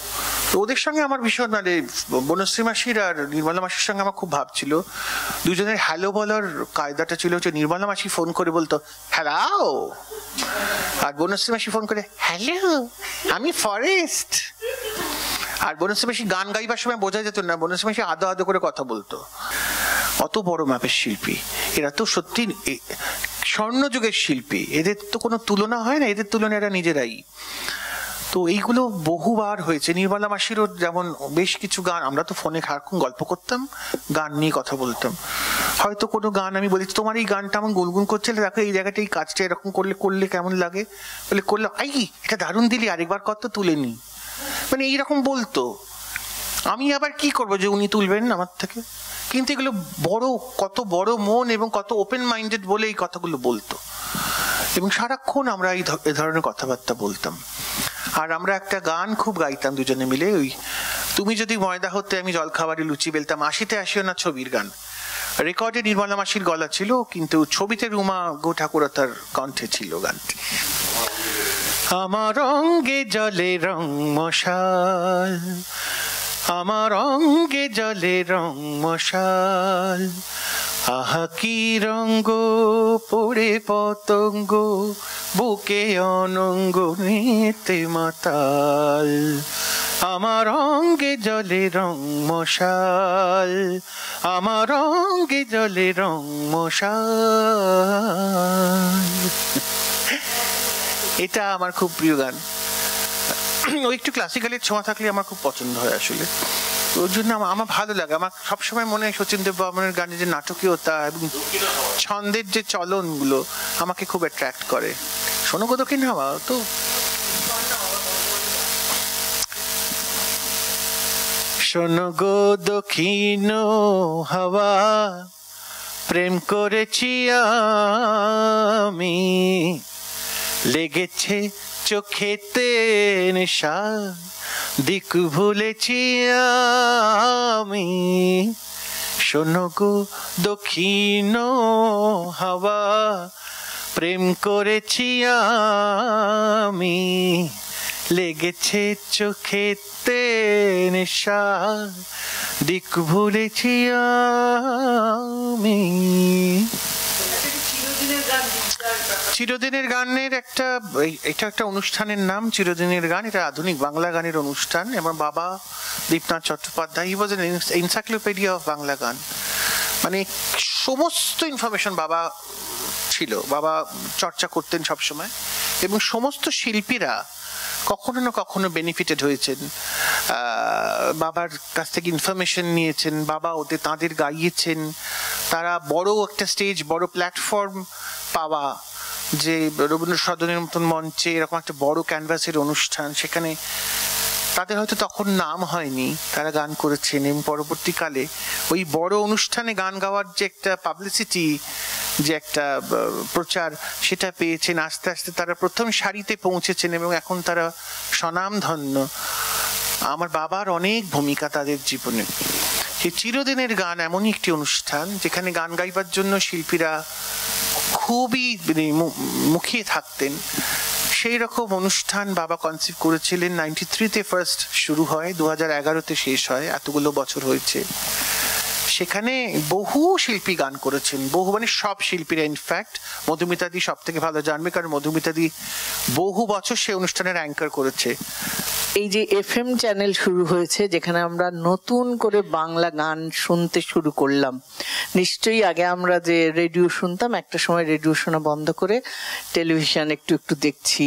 তো ওদের সঙ্গে আমার ভীষণ, মানে বনশ্রী মাসির আর নির্মলা মাসির সঙ্গে আমার খুব ভাব ছিল। দুজনের হ্যালো বলার কায়দাটা ছিল যে নির্মলা মাসি ফোন করে বলতো হ্যালো, আর বনশ্রী মাসি ফোন করে হ্যালো, আমি ফরেস্ট। আর বনশ্রী মাসি গান গাইবার সময় বোঝা যেত না, বনশ্রী মাসি আদো আদো করে কথা বলতো। অত বড় মাপের শিল্পী এরা, তো সত্যি স্বর্ণযুগের শিল্পী, এদের তো কোনো তুলনা হয় না, এদের তুলনা এরা নিজেরাই। তো এইগুলো বহুবার হয়েছে। নির্মলা মাসিরও যেমন বেশ কিছু গান, আমরা তো ফোনে সারাক্ষণ গল্প করতাম, গান নিয়ে কথা বলতাম। হয়তো কোনো গান আমি বলি, তোমার এই গানটা আমার গুনগুন করছিলে, দেখো এই জায়গাটা এই কাজটা এরকম করলে কেমন লাগে, বলে করলে আই এটা দারুণ দিলি, আরেকবার কত তুলে নি, মানে এইরকম বলতো। আমি আবার কি করবো যে উনি তুলবেন আমার থেকে? কিন্তু এগুলো বড়, কত বড় মন এবং কত ওপেন মাইন্ডেড বলে এই কথাগুলো বলতো, এবং সারাক্ষণ আমরা এই ধরনের কথাবার্তা বলতাম। আর আমরা একটা গান খুব গাইতাম দুজনে মিলে, ওই তুমি যদি ময়দা হতে আমি জল খাবারে লুচি বেলতাম, আসিতে আসিও না ছবির গান। রেকর্ডে নির্মলা মাসির গলা ছিল, কিন্তু ছবিতে রুমা গো ঠাকুরতার কণ্ঠে ছিল গানটি। আমার অঙ্গে জলে রং মশাল, আমার অঙ্গে জলে রং মশাল, আহা কি রঙ্গ পড়ে পতঙ্গ, বুকে অনঙ্গ নিতে মাতাল। আমার অঙ্গে জলে রং মশাল, আমার অঙ্গে জলে রং মশাল। এটা আমার খুব প্রিয় গান। ও একটু ক্লাসিক্যালের ছোঁয়া থাকলে আমার খুব পছন্দ হয় আসলে, ওর জন্য আমার ভালো লাগে। আমার সবসময় মনে হয় শচীন দেব বর্মনের গানে যে নাটকীয়তা এবং ছন্দের যে চলনগুলো আমাকে খুব অ্যাট্রাক্ট করে। শোনো গো দক্ষিণ হাওয়া, তো শোনো গো দক্ষিণ হাওয়া, প্রেম করেছি আমি, লেগেছে চোখেতে নেশা, দিক ভুলেছি আমি। শোনো গো দক্ষিণ হাওয়া, প্রেম করেছি আমি, লেগেছে চোখেতে নেশা, দিক ভুলেছি আমি। চিরদিনের গানের এটা একটা অনুষ্ঠানের নাম, চিরদিনের গান। এটা আধুনিক বাংলা গানের অনুষ্ঠান। আমার বাবা Dipnath Chattopadhyay, he was an encyclopaedia of Bangla গান। মানে সমস্ত ইনফরমেশন বাবা ছিল, বাবা চর্চা করতেন সবসময়, এবং সমস্ত শিল্পীরা কখনো না কখনো বেনিফিটেড হয়েছেন, বাবার কাছ থেকে ইনফরমেশন নিয়েছেন, বাবা তাঁদের গাইয়েছেন। তারা বড় একটা স্টেজ, বড় প্ল্যাটফর্ম পাওয়া, যে রবীন্দ্র সদনের মতন মঞ্চে এরকম একটা বড় ক্যানভাসের অনুষ্ঠান, সেখানে তাদের হয়তো তখন নাম হয়নি, তারা গান করেছেন, এবং পরবর্তীকালে ওই বড় অনুষ্ঠানে গান গাওয়ার যে একটা পাবলিসিটি, যে একটা প্রচার, সেটা পেয়েছেন। আস্তে আস্তে তারা প্রথম সারিতে পৌঁছেছেন এবং এখন তারা স্বনামধন্য। আমার বাবার অনেক ভূমিকা তাদের জীবনে। সেই চিরদিনের গান এমনই একটি অনুষ্ঠান যেখানে গান গাইবার জন্য শিল্পীরা খুবই মুখিয়ে থাকতেন। সেই রকম অনুষ্ঠান বাবা কনসিভ করেছিলেন। 93-তে ফার্স্ট শুরু হয়, 2011-তে শেষ হয়, এতগুলো বছর হয়েছে। সেখানে বহু শিল্পী গান করেছেন, বহু, মানে সব শিল্পীরা। ইনফ্যাক্ট মধুমিতাদি সব থেকে ভালো জানবে, কারণ মধুমিতাদি বহু বছর সে অনুষ্ঠানের অ্যাঙ্কার করেছে। এই যে FM চ্যানেল শুরু হয়েছে, যেখানে আমরা নতুন করে বাংলা গান শুনতে শুরু করলাম। নিশ্চয়ই আগে আমরা যে রেডিও শুনতাম, একটা সময় রেডিও শোনা বন্ধ করে টেলিভিশন একটু একটু দেখছি।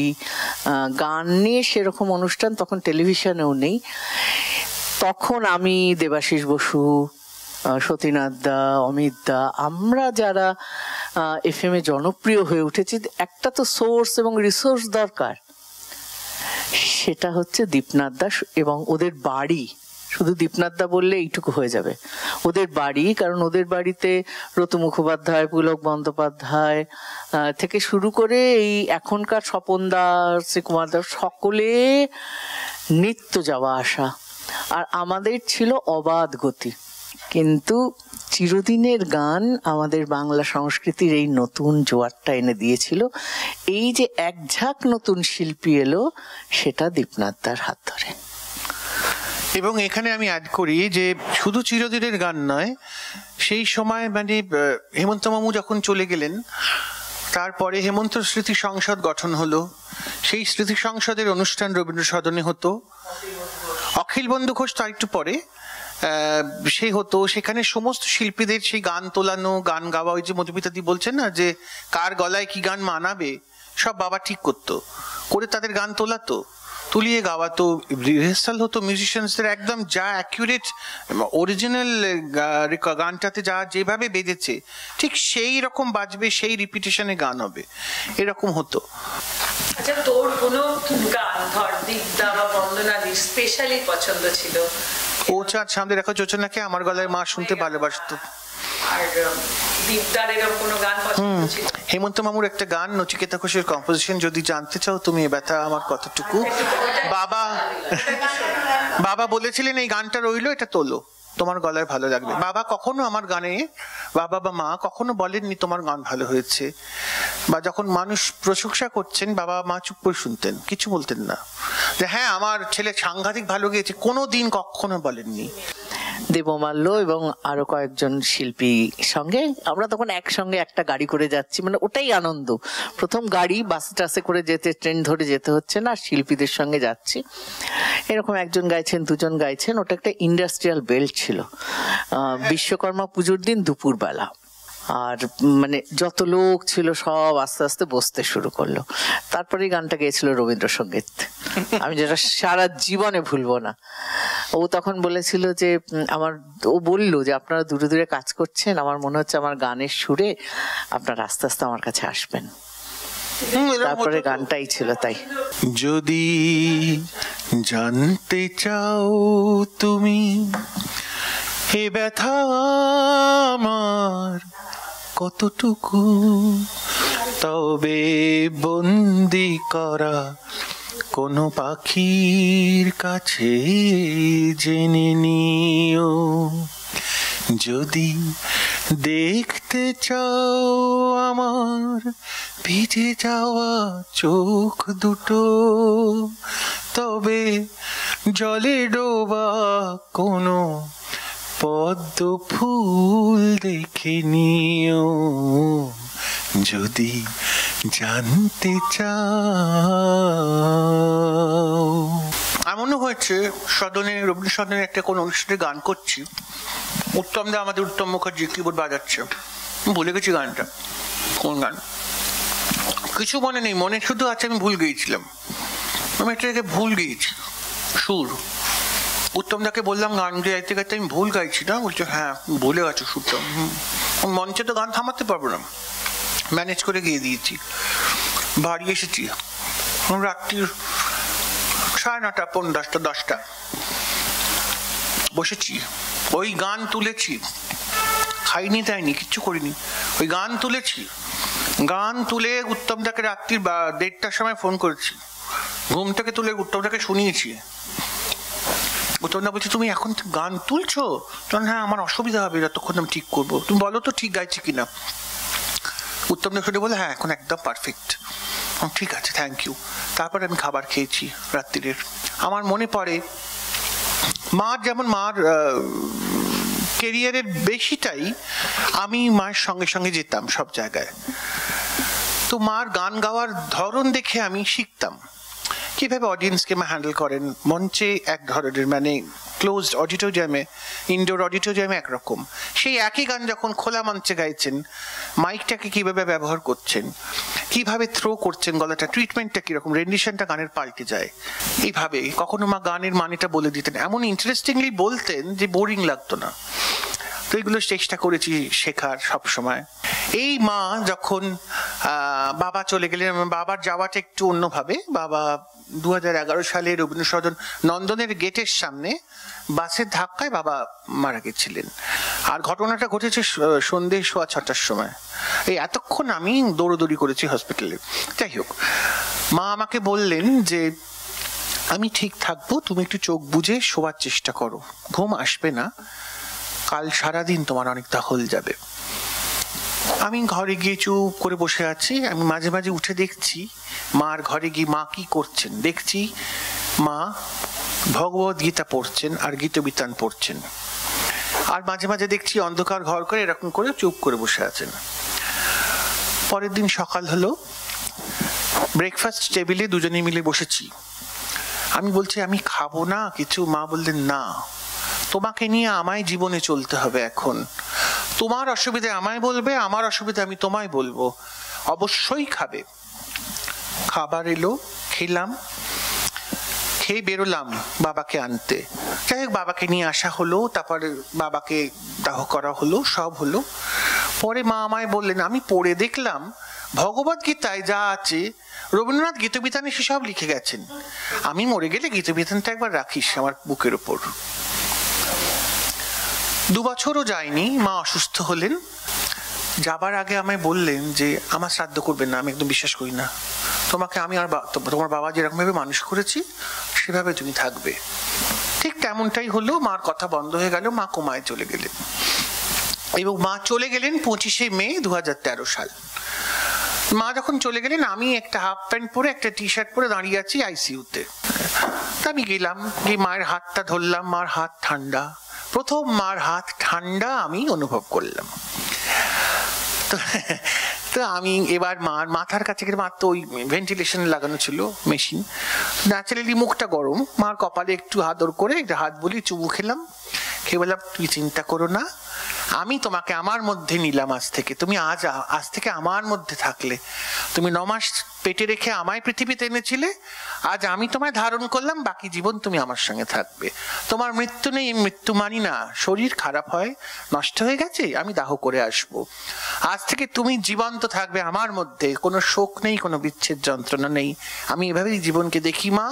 গান নিয়ে সেরকম অনুষ্ঠান তখন টেলিভিশনেও নেই। তখন আমি, দেবাশিস বসু, সতীনাথ দা, অমিত দা, আমরা যারা FM এ জনপ্রিয় হয়ে উঠেছি, একটা তো সোর্স এবং রিসোর্স দরকার। সেটা হচ্ছে দীপনাথ দাস এবং ওদের বাড়ি। শুধু দীপনাথ দা বললে এইটুকু হয়ে যাবে, ওদের বাড়ি। কারণ ওদের বাড়িতে রতু মুখোপাধ্যায়, পুলক বন্দ্যোপাধ্যায় থেকে শুরু করে এই এখনকার স্বপন দাস, শ্রীকুমার দাস, সকলে নিত্য যাওয়া আসা। আর আমাদের ছিল অবাধ গতি। কিন্তু চিরদিনের গান আমাদের বাংলা সংস্কৃতির এই নতুন জোয়ারটা এনে দিয়েছিল। এই যে এক ঝাঁক নতুন শিল্পী এলো, সেটা দীপনাথ দার হাত ধরে। এবং এখানে আমি অ্যাড করি যে শুধু চিরদিনের গান নয়, সেই সময় মানে হেমন্ত মামু যখন চলে গেলেন, তারপরে হেমন্ত স্মৃতি সংসদ গঠন হলো। সেই স্মৃতি সংসদের অনুষ্ঠান রবীন্দ্র সদনে হতো। অখিল বন্ধু ঘোষ তার একটু পরে সে হতো। সেখানে সমস্ত শিল্পীদের সেই গান তোলানো, গান গাওয়া, ওই যে মধুমিতাদি বলছেন না যে কার গলায় কি গান মানাবে, সব বাবা ঠিক করতো, করে তাদের গান তোলাতো, তুলিয়ে গাওয়াতো, রিহার্সাল হতো মিউজিশিয়ানসদের, একদম যা অ্যাকিউরেট অরিজিনাল গানটাতে যা যেভাবে বেজেছে ঠিক সেই রকম বাজবে, সেই রিপিটেশনে গান হবে, এরকম হতো। আচ্ছা, তোর কোনো গান ধর দীপদা বা বন্দনাদি স্পেশালি পছন্দ ছিল? ও চাঁদ সামনে রাখো যোচনাকে আমার গলায় মা শুনতে ভালোবাসতো। আর দীপদার এরকম কোনো গান পছন্দ ছিল? হেমন্ত মামুর একটা গান, নচিকেতা ঘোষের কম্পোজিশন, যদি জানতে চাও তুমি এ ব্যথা আমার কতটুকু। বাবা বলেছিলেন এই গানটা রইলো, এটা তোলো, তোমার গলায় ভালো লাগবে। বাবা কখনো আমার গানে, বাবা বা মা কখনো বলেননি তোমার গান ভালো হয়েছে, বা যখন মানুষ প্রশংসা করছেন বাবা মা চুপ করে শুনতেন, কিছু বলতেন না যে হ্যাঁ আমার ছেলে সাংঘাতিক ভালো গেয়েছে, কোনো দিন কখনো বলেননি। দেবমাল্য এবং আরো কয়েকজন শিল্পী সঙ্গে আমরা তখন একসঙ্গে একটা গাড়ি করে যাচ্ছি, মানে ওটাই আনন্দ। প্রথম গাড়ি, বাসে টাসে করে যেতে, ট্রেন ধরে যেতে হচ্ছে না, শিল্পীদের সঙ্গে যাচ্ছি। এরকম একজন গাইছেন, দুজন গাইছেন। ওটা একটা ইন্ডাস্ট্রিয়াল বেল্ট ছিল। বিশ্বকর্মা পুজোর দিন দুপুরবেলা, আর মানে যত লোক ছিল সব আস্তে আস্তে বসতে শুরু করলো। তারপরে গানটা গেয়েছিল রবীন্দ্রসঙ্গীত, আমি যেটা সারা জীবনে ভুলবো না। ও তখন বলেছিল যে ও বললো যে আপনারা দূরে দূরে কাজ করছেন, আমার মনে হচ্ছে আমার গানের সুরে আপনারা আস্তে আস্তে আমার কাছে আসবেন। তারপরে গানটাই ছিল তাই। যদি জানতে চাও তুমি এ ব্যথা আমার কতটুকু, তবে বন্দি করা কোনো পাখির কাছে জেনে নিও। যদি দেখতে চাও আমার ভিজে যাওয়া চোখ দুটো, তবে জলে ডোবা কোনো পদ্ম ফুল দেখে নিও। যদি জানতে চাও। এমনও হয়েছে সদনে, রবীন্দ্র সদনের একটা কোন অনুষ্ঠানে গান করছি, উত্তম দা, আমাদের উত্তম মুখার্জি কিবোর্ড বাজাচ্ছে, ভুলে গেছি গানটা কোন গান, কিছু মনে নেই, মনে শুধু আছে আমি ভুল গিয়েছিলাম, আমি এটাকে ভুল গিয়েছি সুর। উত্তম দাকে বললাম গান গাইতে গাইতে আমি ভুল গাইছি না, বলছে হ্যাঁ ভুলে গেছো সুরটা। মঞ্চে তো গান থামাতে পারবো না, ম্যানেজ করে গিয়ে দিয়েছি। বাড়ি এসেছি রাত্রির 9:30, 10টা 10টা, বসেছি, ওই গান তুলেছি, খাইনি তাইনি কিচ্ছু করিনি, ওই গান তুলেছি। গান তুলে উত্তম দাকে রাত্রির 1:30টার সময় ফোন করেছি, ঘুম থেকে তুলে উত্তম দাকে শুনিয়েছি। উত্তম দা বলছে তুমি এখন গান তুলছো? তখন হ্যাঁ আমার অসুবিধা হবে, যতক্ষণ আমি ঠিক করবো, তুমি বলো তো ঠিক গাইছি কিনা। উত্তম দা শুনে বলে হ্যাঁ এখন একদম পারফেক্ট। ঠিক আছে, থ্যাংক ইউ। তারপরে আমি খাবার খেয়েছি রাত্রিরের। আমার মনে পড়ে মার, যেমন মার কেরিয়ারের বেশিটাই আমি মায়ের সঙ্গে সঙ্গে যেতাম সব জায়গায়, তো মার গান গাওয়ার ধরন দেখে আমি শিখতাম কিভাবে অডিয়েন্সকে মা হ্যান্ডেল করেন। মঞ্চে এক ধরনের, মানে ক্লোজড অডিটোরিয়ামে, ইনডোর অডিটোরিয়ামে একরকম, সেই একই গান যখন খোলা মঞ্চে গাইছেন, মাইকটাকে কিভাবে ব্যবহার করছেন, কিভাবে থ্রো করছেন গলাটা, ট্রিটমেন্টটা কিরকম, রেন্ডিশনটা গানের পাল্টে যায়। এইভাবে কখনো মা গানের মানেটা বলে দিতেন, এমন ইন্টারেস্টিংলি বলতেন যে বোরিং লাগতো না। তো এগুলো চেষ্টা করেছি শেখার সব সময়। এই মা যখন বাবা চলে গেলেন, বাবার যাওয়াটা একটু অন্যভাবে। বাবা 2011 সালে রবীন্দ্র সদন নন্দনের গেটের সামনে বাসের ধাক্কায় বাবা মারা গেছিলেন, আর ঘটনাটা ঘটেছে সন্ধ্যে 6:15টার সময়। এই এতক্ষণ আমি দৌড়দৌড়ি করেছি হসপিটালে। যাই হোক, মা আমাকে বললেন যে আমি ঠিক থাকবো, তুমি একটু চোখ বুজে শোয়ার চেষ্টা করো, ঘুম আসবে না, কাল সারাদিন তোমার অনেক দখল যাবে। আমি ঘরে গিয়ে চুপ করে বসে আছি। আমি মাঝে মাঝে উঠে দেখছি মার ঘরে গিয়ে মা কি করছেন, দেখছি মা ভগবত গীতা পড়ছেন আর গীতবিতান পড়ছেন, আর মাঝে মাঝে দেখছি অন্ধকার ঘর করে এরকম করে চুপ করে বসে আছেন। পরের দিন সকাল হলো, ব্রেকফাস্ট টেবিলে দুজনে মিলে বসেছি। আমি বলছি আমি খাবো না কিছু। মা বললেন না, তোমাকে নিয়ে আমায় জীবনে চলতে হবে এখন, তোমার অসুবিধা আমায় বলবে, আমার অসুবিধা আমি তোমায় বলবো, অবশ্যই খাবে। খাবার এলো, খেলাম, খেয়ে বেরোলাম বাবাকে আনতে। যাই হোক, বাবাকে নিয়ে আসা হলো, তারপরে বাবাকে দাহ করা হলো, সব হলো। পরে মা আমায় বললেন, আমি পড়ে দেখলাম ভগবত গীতায় যা আছে রবীন্দ্রনাথ গীতবিতানে সেসব লিখে গেছেন, আমি মরে গেলে গীতবিতানটা একবার রাখিস আমার বুকের ওপর। 2 বছরও যায়নি, মা অসুস্থ হলেন। যাবার আগে আমায় বললেন যে আমার শ্রাদ্ধ করবেন না, আমি একদম বিশ্বাস করি না, তোমাকে আমি আর তোমার বাবা যেরকম ভাবে মানুষ করেছি সেভাবে তুমি থাকবে। ঠিক তেমনটাই হলো, মার কথা বন্ধ হয়ে গেল, মা কোমায় চলে গেলেন। এবং মা চলে গেলেন 25শে মে 2013 সাল। মা যখন চলে গেলেন, আমি একটা হাফ প্যান্ট পরে একটা টি-শার্ট পরে দাঁড়িয়ে আছি আইসিইউতে। আমি গেলাম, গিয়ে মায়ের হাতটা ধরলাম, মার হাত ঠান্ডা, প্রথম মার হাত ঠান্ডা আমি অনুভব করলাম। তো আমি এবার মার মাথার কাছে গেলে, মার তো ওই ভেন্টিলেশন লাগানো ছিল মেশিন, ন্যাচারালি মুখটা গরম, মার কপালে একটু আদর করে একটা হাত বলি, চুমু খেলাম, খেয়ে বললাম তুই চিন্তা করো না, আমি তোমাকে আমার মধ্যে নিলাম আজ থেকে, তুমি আজ থেকে আমার মধ্যে থাকলে, তুমি 9 মাস পেটে রেখে আমায় পৃথিবীতে এনেছিলে, আজ আমি তোমায় ধারণ করলাম, বাকি জীবন তুমি আমার সঙ্গে থাকবে, তোমার মৃত্যু নেই, মৃত্যু মানি না, শরীর খারাপ হয়, নষ্ট হয়ে গেছে, আমি দাহ করে আসবো, আজ থেকে তুমি জীবন্ত থাকবে আমার মধ্যে, কোনো শোক নেই, কোনো বিচ্ছেদ যন্ত্রণা নেই, আমি এভাবেই জীবনকে দেখি মা,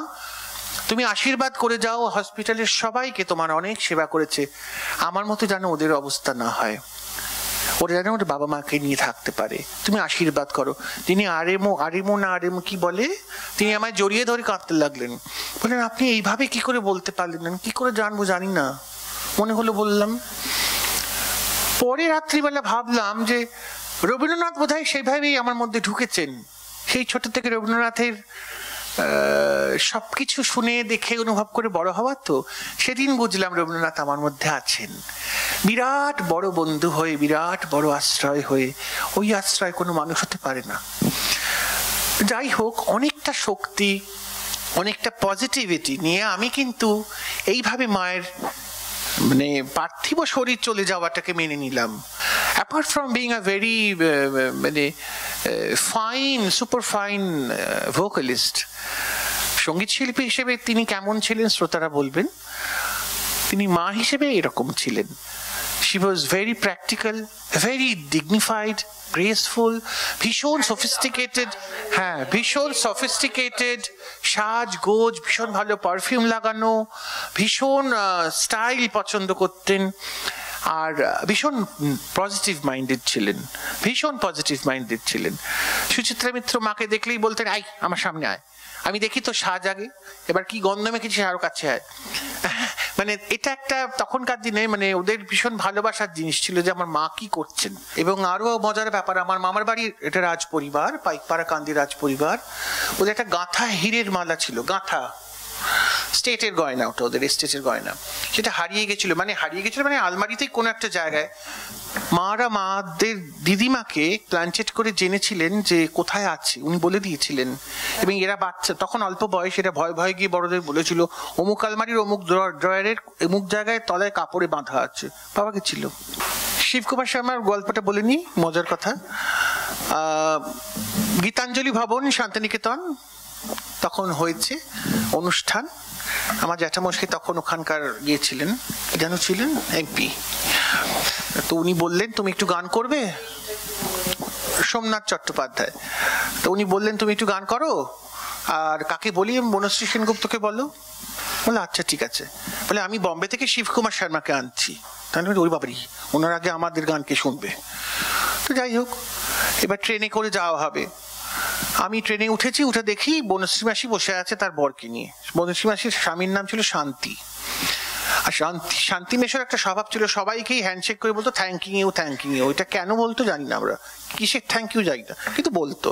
তুমি আশীর্বাদ করে যাও হসপিটালের সবাইকে, তোমার অনেক সেবা করেছে, আমার মতো যেন ওদের অবস্থা না হয়, ওরা যেন ওর বাবা মাকে নিয়ে থাকতে পারে, তুমি আশীর্বাদ করো। তিনি আরেমো কি বলে, তিনি আমায় জড়িয়ে ধরে কাঁদতে লাগলেন, বললেন আপনি এইভাবে কি করে বলতে পারলেন? কি করে জানবো, জানি না, মনে হলো বললাম। পরে রাত্রিবেলা ভাবলাম যে রবীন্দ্রনাথ বোধহয় সেইভাবেই আমার মধ্যে ঢুকেছেন। সেই ছোট থেকে রবীন্দ্রনাথের সবকিছু শুনে দেখে অনুভব করে বড় হওয়া, তো সেদিন বুঝলাম রবীন্দ্রনাথ আমার মধ্যে আছেন, বিরাট বড় বন্ধু হয়ে, বিরাট বড় আশ্রয় হয়ে। ওই আশ্রয় কোনো মানুষ হতে পারে না। যাই হোক, অনেকটা শক্তি, অনেকটা পজিটিভিটি নিয়ে আমি কিন্তু এইভাবে মায়ের মানে পার্থিব শরীর চলে যাওয়াটাকে মেনে নিলাম। Apart from being a very মানে ফাইন, সুপার ফাইন ভোকালিস্ট, সঙ্গীত শিল্পী হিসেবে তিনি কেমন ছিলেন শ্রোতারা বলবেন, তিনি মা হিসেবে এরকম ছিলেন। She was very practical, very dignified, graceful, ভীষণ sophisticated, হ্যাঁ ভীষণ sophisticated, সাজগোজ, ভীষণ ভালো পারফিউম লাগানো, ভীষণ স্টাইল পছন্দ করতেন, আর ভীষণ পজিটিভ মাইন্ডেড ছিলেন, ভীষণ পজিটিভ মাইন্ডেড ছিলেন। সুচিত্রা মিত্র মাকে দেখলেই বলতেন, আয় আমার সামনে আয়, আমি দেখি তো সাজ আগে, এবার কি গন্ধ মেখেছিস আরো কাছে আয়। মানে এটা একটা তখনকার দিনে মানে ওদের ভীষণ ভালোবাসার জিনিস ছিল যে আমার মা কি করছেন। এবং আরো মজার ব্যাপার, আমার মামার বাড়ির এটা রাজ পরিবার, পাইকপাড়া কান্দি রাজ পরিবার, ওদের একটা গাঁথা হীরের মালা ছিল, গাঁথা স্টেটের গয়না, ওটা ওদের স্টেটের গয়না, সেটা হারিয়ে গেছিল মানে আলমারিতেই কোনো একটা জায়গায়। মাদের দিদিমাকে প্ল্যানচেট করে জেনেছিলেন যে কোথায় আছে, উনি বলে দিয়েছিলেন। এবং এরা বাচ্চা, তখন অল্প বয়স, এরা ভয় ভয় গিয়ে বড়দের বলেছিল অমুক আলমারির অমুক ড্রয়ারের অমুক জায়গায় তলায় কাপড়ে বাঁধা আছে, পাওয়া গেছিল। শিবকুমার শর্মার গল্পটা বলিনি, মজার কথা। গীতাঞ্জলি ভবন শান্তিনিকেতন তখন হয়েছে অনুষ্ঠান, আমার জ্যাঠামশাই তখন ওখানকার গিয়েছিলেন, যেন ছিলেন এমপি। তো উনি বললেন তুমি একটু গান করবে, সোমনাথ চট্টোপাধ্যায়। তো উনি বললেন তুমি একটু গান করো, আর কাকে বলি, বনশ্রী সেনগুপ্তকে বলো। বলে আচ্ছা ঠিক আছে। বলে আমি বম্বে থেকে শিবকুমার শর্মাকে আনছি। তাহলে ওই বাবারি, ওনার আগে আমাদের গানকে শুনবে। তো যাই হোক, এবার ট্রেনে করে যাওয়া হবে। আমি ট্রেনে উঠেছি, উঠে দেখি বনশ্রী মাসি বসে আছে তার বরকে নিয়ে। বনশ্রী মাসির স্বামীর নাম ছিল শান্তি। আর শান্তি মেশোর একটা স্বভাব ছিল, সবাইকেই হ্যান্ডশেক করে বলতো থ্যাংক ইউ। এটা কেন বলতো জানি না, আমরা কিসের থ্যাংক ইউ জানি না, কিন্তু বলতো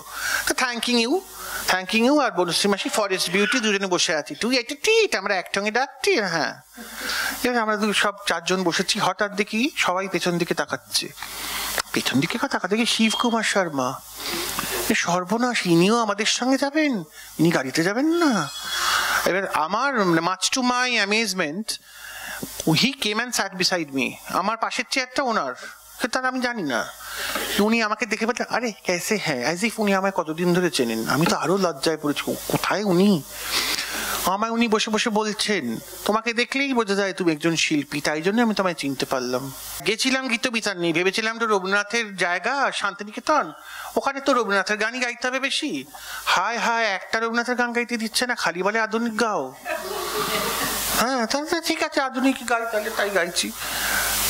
তো থ্যাংক ইউ। আর বনশ্রী মাসি ফরেস্ট বিউটি দুজনে বসে আছি, তুই একটা টিট, আমরা একসঙ্গে ডাকটি। হ্যাঁ, এবার আমরা সব চারজন বসেছি। হঠাৎ দেখি সবাই পেছন দিকে তাকাচ্ছে, পেছন দিকে তাকা দেখি শিবকুমার শর্মা। সর্বনাশ, ইনিও আমাদের সঙ্গে যাবেন, ইনি গাড়িতে যাবেন না। এবার আমার much to my amazement, he came and sat beside me. আমার পাশের চেয়ারটা ওনার, তার আমি জানি না। উনি আমাকে দেখে বললেন আরে কেসে, হ্যাঁ অ্যাজ ইফ উনি আমায় কতদিন ধরে চেনেন। আমি তো আরো লজ্জায় পড়েছি, কোথায় উনি। আমায় উনি বসে বসে বলছেন তোমাকে দেখলেই বোঝা যায় তুমি একজন শিল্পী, তাই জন্য আমি তোমায় চিনতে পারলাম। গেছিলাম গীতবিতান নিয়ে, ভেবেছিলাম তো রবীন্দ্রনাথের জায়গা শান্তিনিকেতন, ওখানে তো রবীন্দ্রনাথের গানই গাইতে হবে বেশি। হায় হায়, একটা রবীন্দ্রনাথের গান গাইতে দিচ্ছে না, খালি বলে আধুনিক গাও। হ্যাঁ তাহলে ঠিক আছে, আধুনিক গাই, তাহলে তাই গাইছি।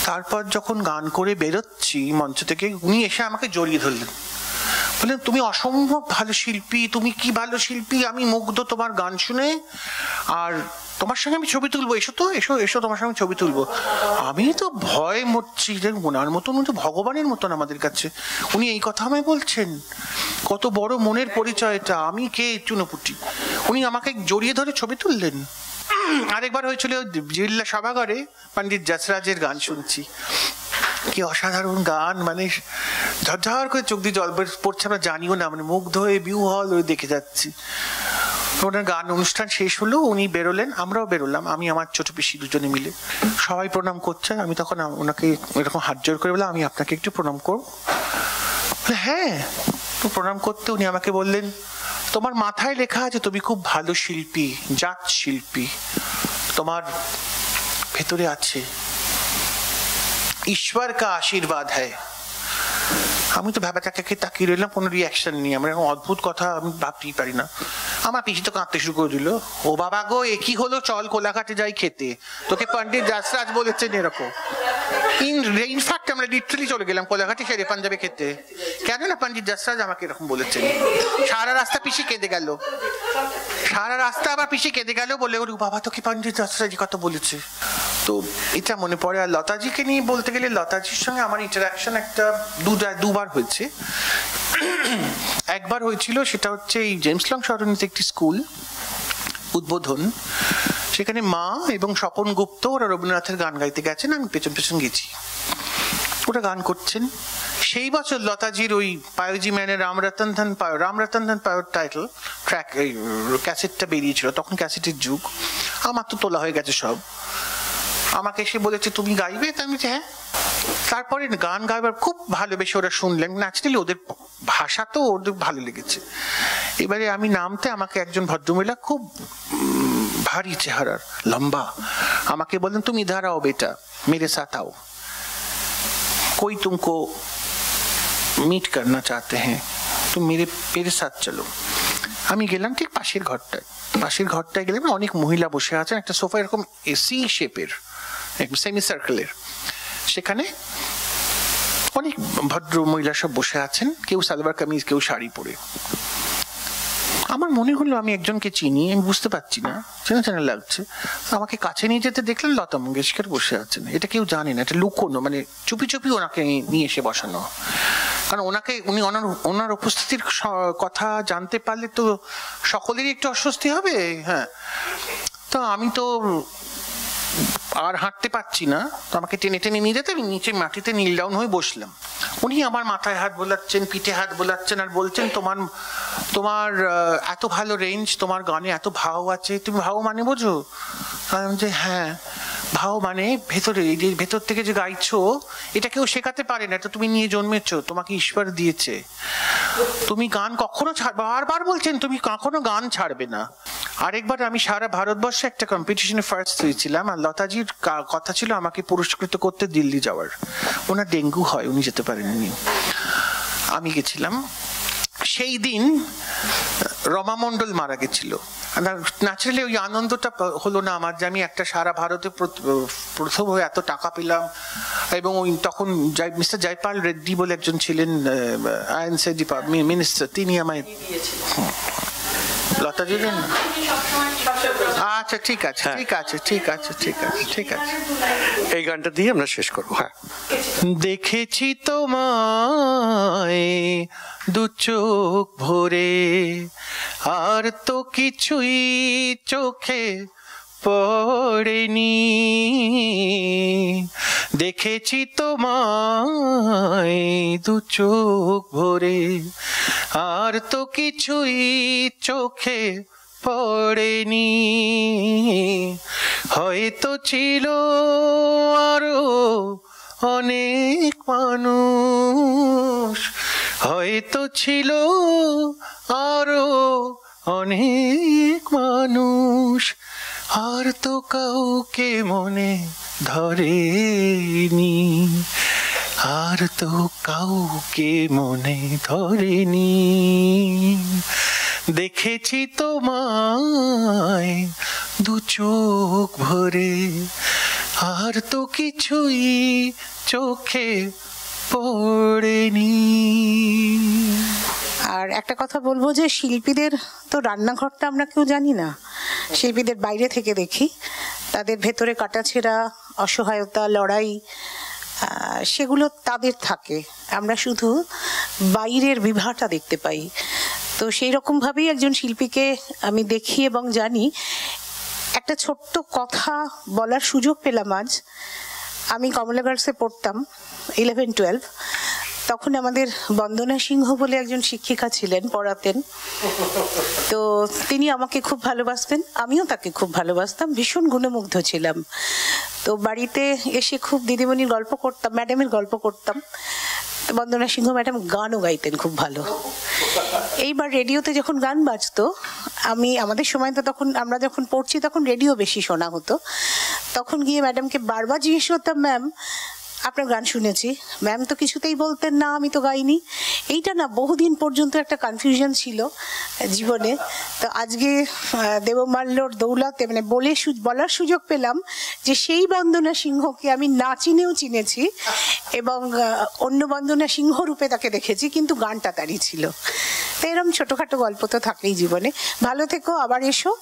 তারপর যখন গান করে বেরোচ্ছি মঞ্চ থেকে, উনি এসে আমাকে জড়িয়ে ধরলেন, বললেন তুমি অসম্ভব ভালো শিল্পী, তুমি কি ভালো শিল্পী, আমি মুগ্ধ তোমার গান শুনে, আর তোমার সঙ্গে আমি ছবি তুলবো, এসো তো, এসো তোমার সঙ্গে ছবি তুলবো। আমি তো ভয় মরছি যে ওনার মতন, উনি তো ভগবানের মতন আমাদের কাছে, উনি এই কথা আমায় বলছেন। কত বড় মনের পরিচয় এটা, আমি কে চুনোপুটি। উনি আমাকে জড়িয়ে ধরে ছবি তুললেন। আরেকবার হয়েছিল জিল্লা সভাঘরে, পণ্ডিত যশরাজের গান শুনছি, কি অসাধারণ গান, মানে ঝরঝর করে চোখ দিয়ে জল পড়ছে, আমরা জানিও না, মানে মুগ্ধ হয়ে বিহ্বল হয়ে দেখে যাচ্ছি। ওনার গান অনুষ্ঠান শেষ হলো, উনি বেরোলেন, আমরাও বেরোলাম, আমি আমার ছোট পিসি দুজনে মিলে। সবাই প্রণাম করছে, আমি তখন ওনাকে এরকম হাত জোর করে বললাম আমি আপনাকে একটু প্রণাম করব। হ্যাঁ, প্রণাম করতে উনি আমাকে বললেন তোমার মাথায় লেখা আছে তুমি খুব ভালো শিল্পী, জাত শিল্পী, তোমার ভেতরে আছে, ঈশ্বর কা আশীর্বাদ হ্যায়। আমি তো ভ্যাবাটাকে তাকিয়ে রইলাম, কোনো রিয়াকশন নেই। আমার এরকম অদ্ভুত কথা আমি ভাবতেই পারি না। আমার পিসি তো কাঁদতে শুরু করে দিল, ও বাবা গো এ কি হলো, চল কোলাঘাটে যাই খেতে, তোকে পণ্ডিত যশরাজ বলেছেন এরকম। ইনফ্যাক্ট আমরা লিটারালি চলে গেলাম কোলাঘাটে সেরে পাঞ্জাবে খেতে, কেন না পণ্ডিত যশরাজ আমাকে এরকম বলেছেন। সারা রাস্তা পিসি কেঁদে গেল, সারা রাস্তা আবার পিসি কেঁদে গেল, বলে ওর বাবা তোকে পণ্ডিত যশরাজ কথা বলেছে। তো এটা মনে পড়ে। আর লতাজিকে নিয়ে বলতে গেলে, লতাজির সঙ্গে আমার ইন্টারাকশন একটা দুবার হয়েছে। একবার হয়েছিল, সেটা হচ্ছে এই জেমস লং সরণিতে একটি স্কুল উদ্বোধন, সেখানে মা এবং স্বপন গুপ্ত ওরা রবীন্দ্রনাথের গান গাইতে গেছেন, আমি পেছন পেছন গেছি, ওরা গান করছেন। সেই বছর লতাজির ওই পায়োজি ম্যানের রাম রতন ধন পায়োর টাইটেল ট্র্যাক ক্যাসেটটা বেরিয়েছিল, তখন ক্যাসেটের যুগ। আমার তো তোলা হয়ে গেছে সব, আমাকে এসে বলেছে তুমি গাইবে, তাই আমি হ্যাঁ। তারপরে গান গাইবার খুব ভালোবেসে ওরা শুনলেন, ন্যাচারালি ওদের ভাষা তো ওদের ভালো লেগেছে। এবারে আমি নামতে আমাকে একজন ভদ্রমহিলা, খুব ভারী চেহারার, লম্বা, আমাকে বললেন তুমি ইধার आओ বেটা, मेरे साथ आओ, कोई तुमको मीट करना चाहते हैं, तुम मेरे साथ चलो। আমি গেলাম ঠিক পাশের ঘরটায় গেলাম, অনেক মহিলা বসে আছেন, একটা সোফা এরকম সি শেপের, সেমি সার্কেলের, সেখানে অনেক ভদ্র মহিলা সব বসে আছেন, কেউ সালোয়ার কামিজ, কেউ শাড়ি পরে। আমার মনে হলো আমি একজনকে চিনি, আমি বুঝতে পারছি না, চেনা লাগছে। আমাকে কাছে নিয়ে যেতে দেখলেন লতা মঙ্গেশকর বসে আছেন। এটা কেউ জানে না, এটা লুকোনো, মানে চুপি চুপি ওনাকে নিয়ে এসে বসানো, কারণ উনি ওনার উপস্থিতির কথা জানতে পারলে তো সকলেরই একটু অস্বস্তি হবে। হ্যাঁ, তো আমি তো আর হাঁটতে পারছি না, তো আমাকে টেনে টেনে নিয়ে যেতে আমি নিচে মাটিতে নীল ডাউন হয়ে বসলাম। উনি আমার মাথায় হাত বোলাচ্ছেন, পিঠে হাত বোলাচ্ছেন, আর বলছেন তোমার এত ভালো রেঞ্জ, তোমার গানে এত ভাও আছে, তুমি ভাও মানে বোঝো? যে হ্যাঁ, ভাও মানে ভেতর থেকে যে গাইছো, এটা কেউ শেখাতে পারে না, এটা তুমি নিয়ে জন্মেছো, তোমাকে ঈশ্বর দিয়েছে। তুমি গান কখনো বারবার বলছেন তুমি কখনো গান ছাড়বে না। আরেকবার আমি সারা ভারতবর্ষে একটা কম্পিটিশনে ফার্স্ট হয়েছিলাম, আর লতাজির কথা ছিল আমাকে পুরস্কৃত করতে দিল্লি যাওয়ার। ওনার ডেঙ্গু হয়, উনি যেতে পারেননি, আমি গেছিলাম। সেই দিন রমা মণ্ডল মারা গেছিল। ন্যাচারালি ওই আনন্দটা হলো না আমার, যে আমি একটা সারা ভারতে প্রথম হয়ে এত টাকা পেলাম। এবং ওই তখন মিস্টার জয়পাল রেড্ডি বলে একজন ছিলেন আইএনসি মিনিস্টার, তিনি আমায় লতা দিলেন। আচ্ছা ঠিক আছে, এই গানটা দিয়ে আমরা শেষ করবো। হ্যাঁ, দেখেছি তোমায় দু চোখ ভরে, আর তো কিছুই চোখে পড়েনি। দেখেছি তোমায় দু চোখ ভরে, আর তো কিছুই চোখে পড়েনি। হয়তো ছিল আরো অনেক মানুষ, হয়তো ছিল আরো অনেক মানুষ, আর তো কাউকে মনে ধরেনি, আর তো কাউকে মনে ধরেনি। দেখেছি তোমায় দু চোখ ভরে, আর তো কিছুই চোখে পড়েনি। আর একটা কথা বলবো যে শিল্পীদের তো রান্নাঘরটা আমরা কেউ জানি না, শিল্পীদের বাইরে থেকে দেখি, তাদের ভেতরে কাটাছেঁড়া, অসহায়তা, লড়াই, সেগুলো তাদের থাকে, আমরা শুধু বাইরের বিভাটা দেখতে পাই। তো সেই রকমভাবেই একজন শিল্পীকে আমি দেখি এবং জানি। একটা ছোট্ট কথা বলার সুযোগ পেলাম আজ। আমি কমলা গার্লসে পড়তাম 11-12, তখন আমাদের বন্দনা সিংহ বলে একজন শিক্ষিকা ছিলেন, পড়াতেন। তো তিনি আমাকে খুব ভালোবাসতেন, আমিও তাকে খুব ভালোবাসতাম, ভীষণ গুণমুগ্ধ ছিলাম। তো বাড়িতে এসে খুব দিদিমণির গল্প করতাম, ম্যাডামের গল্প করতাম। বন্দনা সিংহ ম্যাডাম গানও গাইতেন খুব ভালো। এইবার রেডিওতে যখন গান বাজতো, আমাদের সময় তো তখন আমরা যখন পড়ছি তখন রেডিও বেশি শোনা হতো, তখন গিয়ে ম্যাডামকে বারবার জিজ্ঞেস করতাম, ম্যাম আপনার গান শুনেছি, ম্যাম তো কিছুতেই বলতেন না আমি তো গাইনি। এইটা না বহুদিন পর্যন্ত একটা কনফিউশন ছিল জীবনে। তো আজকে দেবমাল্যর দৌলতে মানে বলার সুযোগ পেলাম যে সেই বন্দনা সিংহকে আমি না চিনেও চিনেছি এবং অন্য বন্দনা সিংহ রূপে তাকে দেখেছি, কিন্তু গানটা তারই ছিল। তো এরকম ছোটোখাটো গল্প তো থাকেই জীবনে। ভালো থেকো, আবার এসো,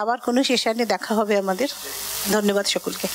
আবার কোনো সেশনে দেখা হবে আমাদের। ধন্যবাদ সকলকে।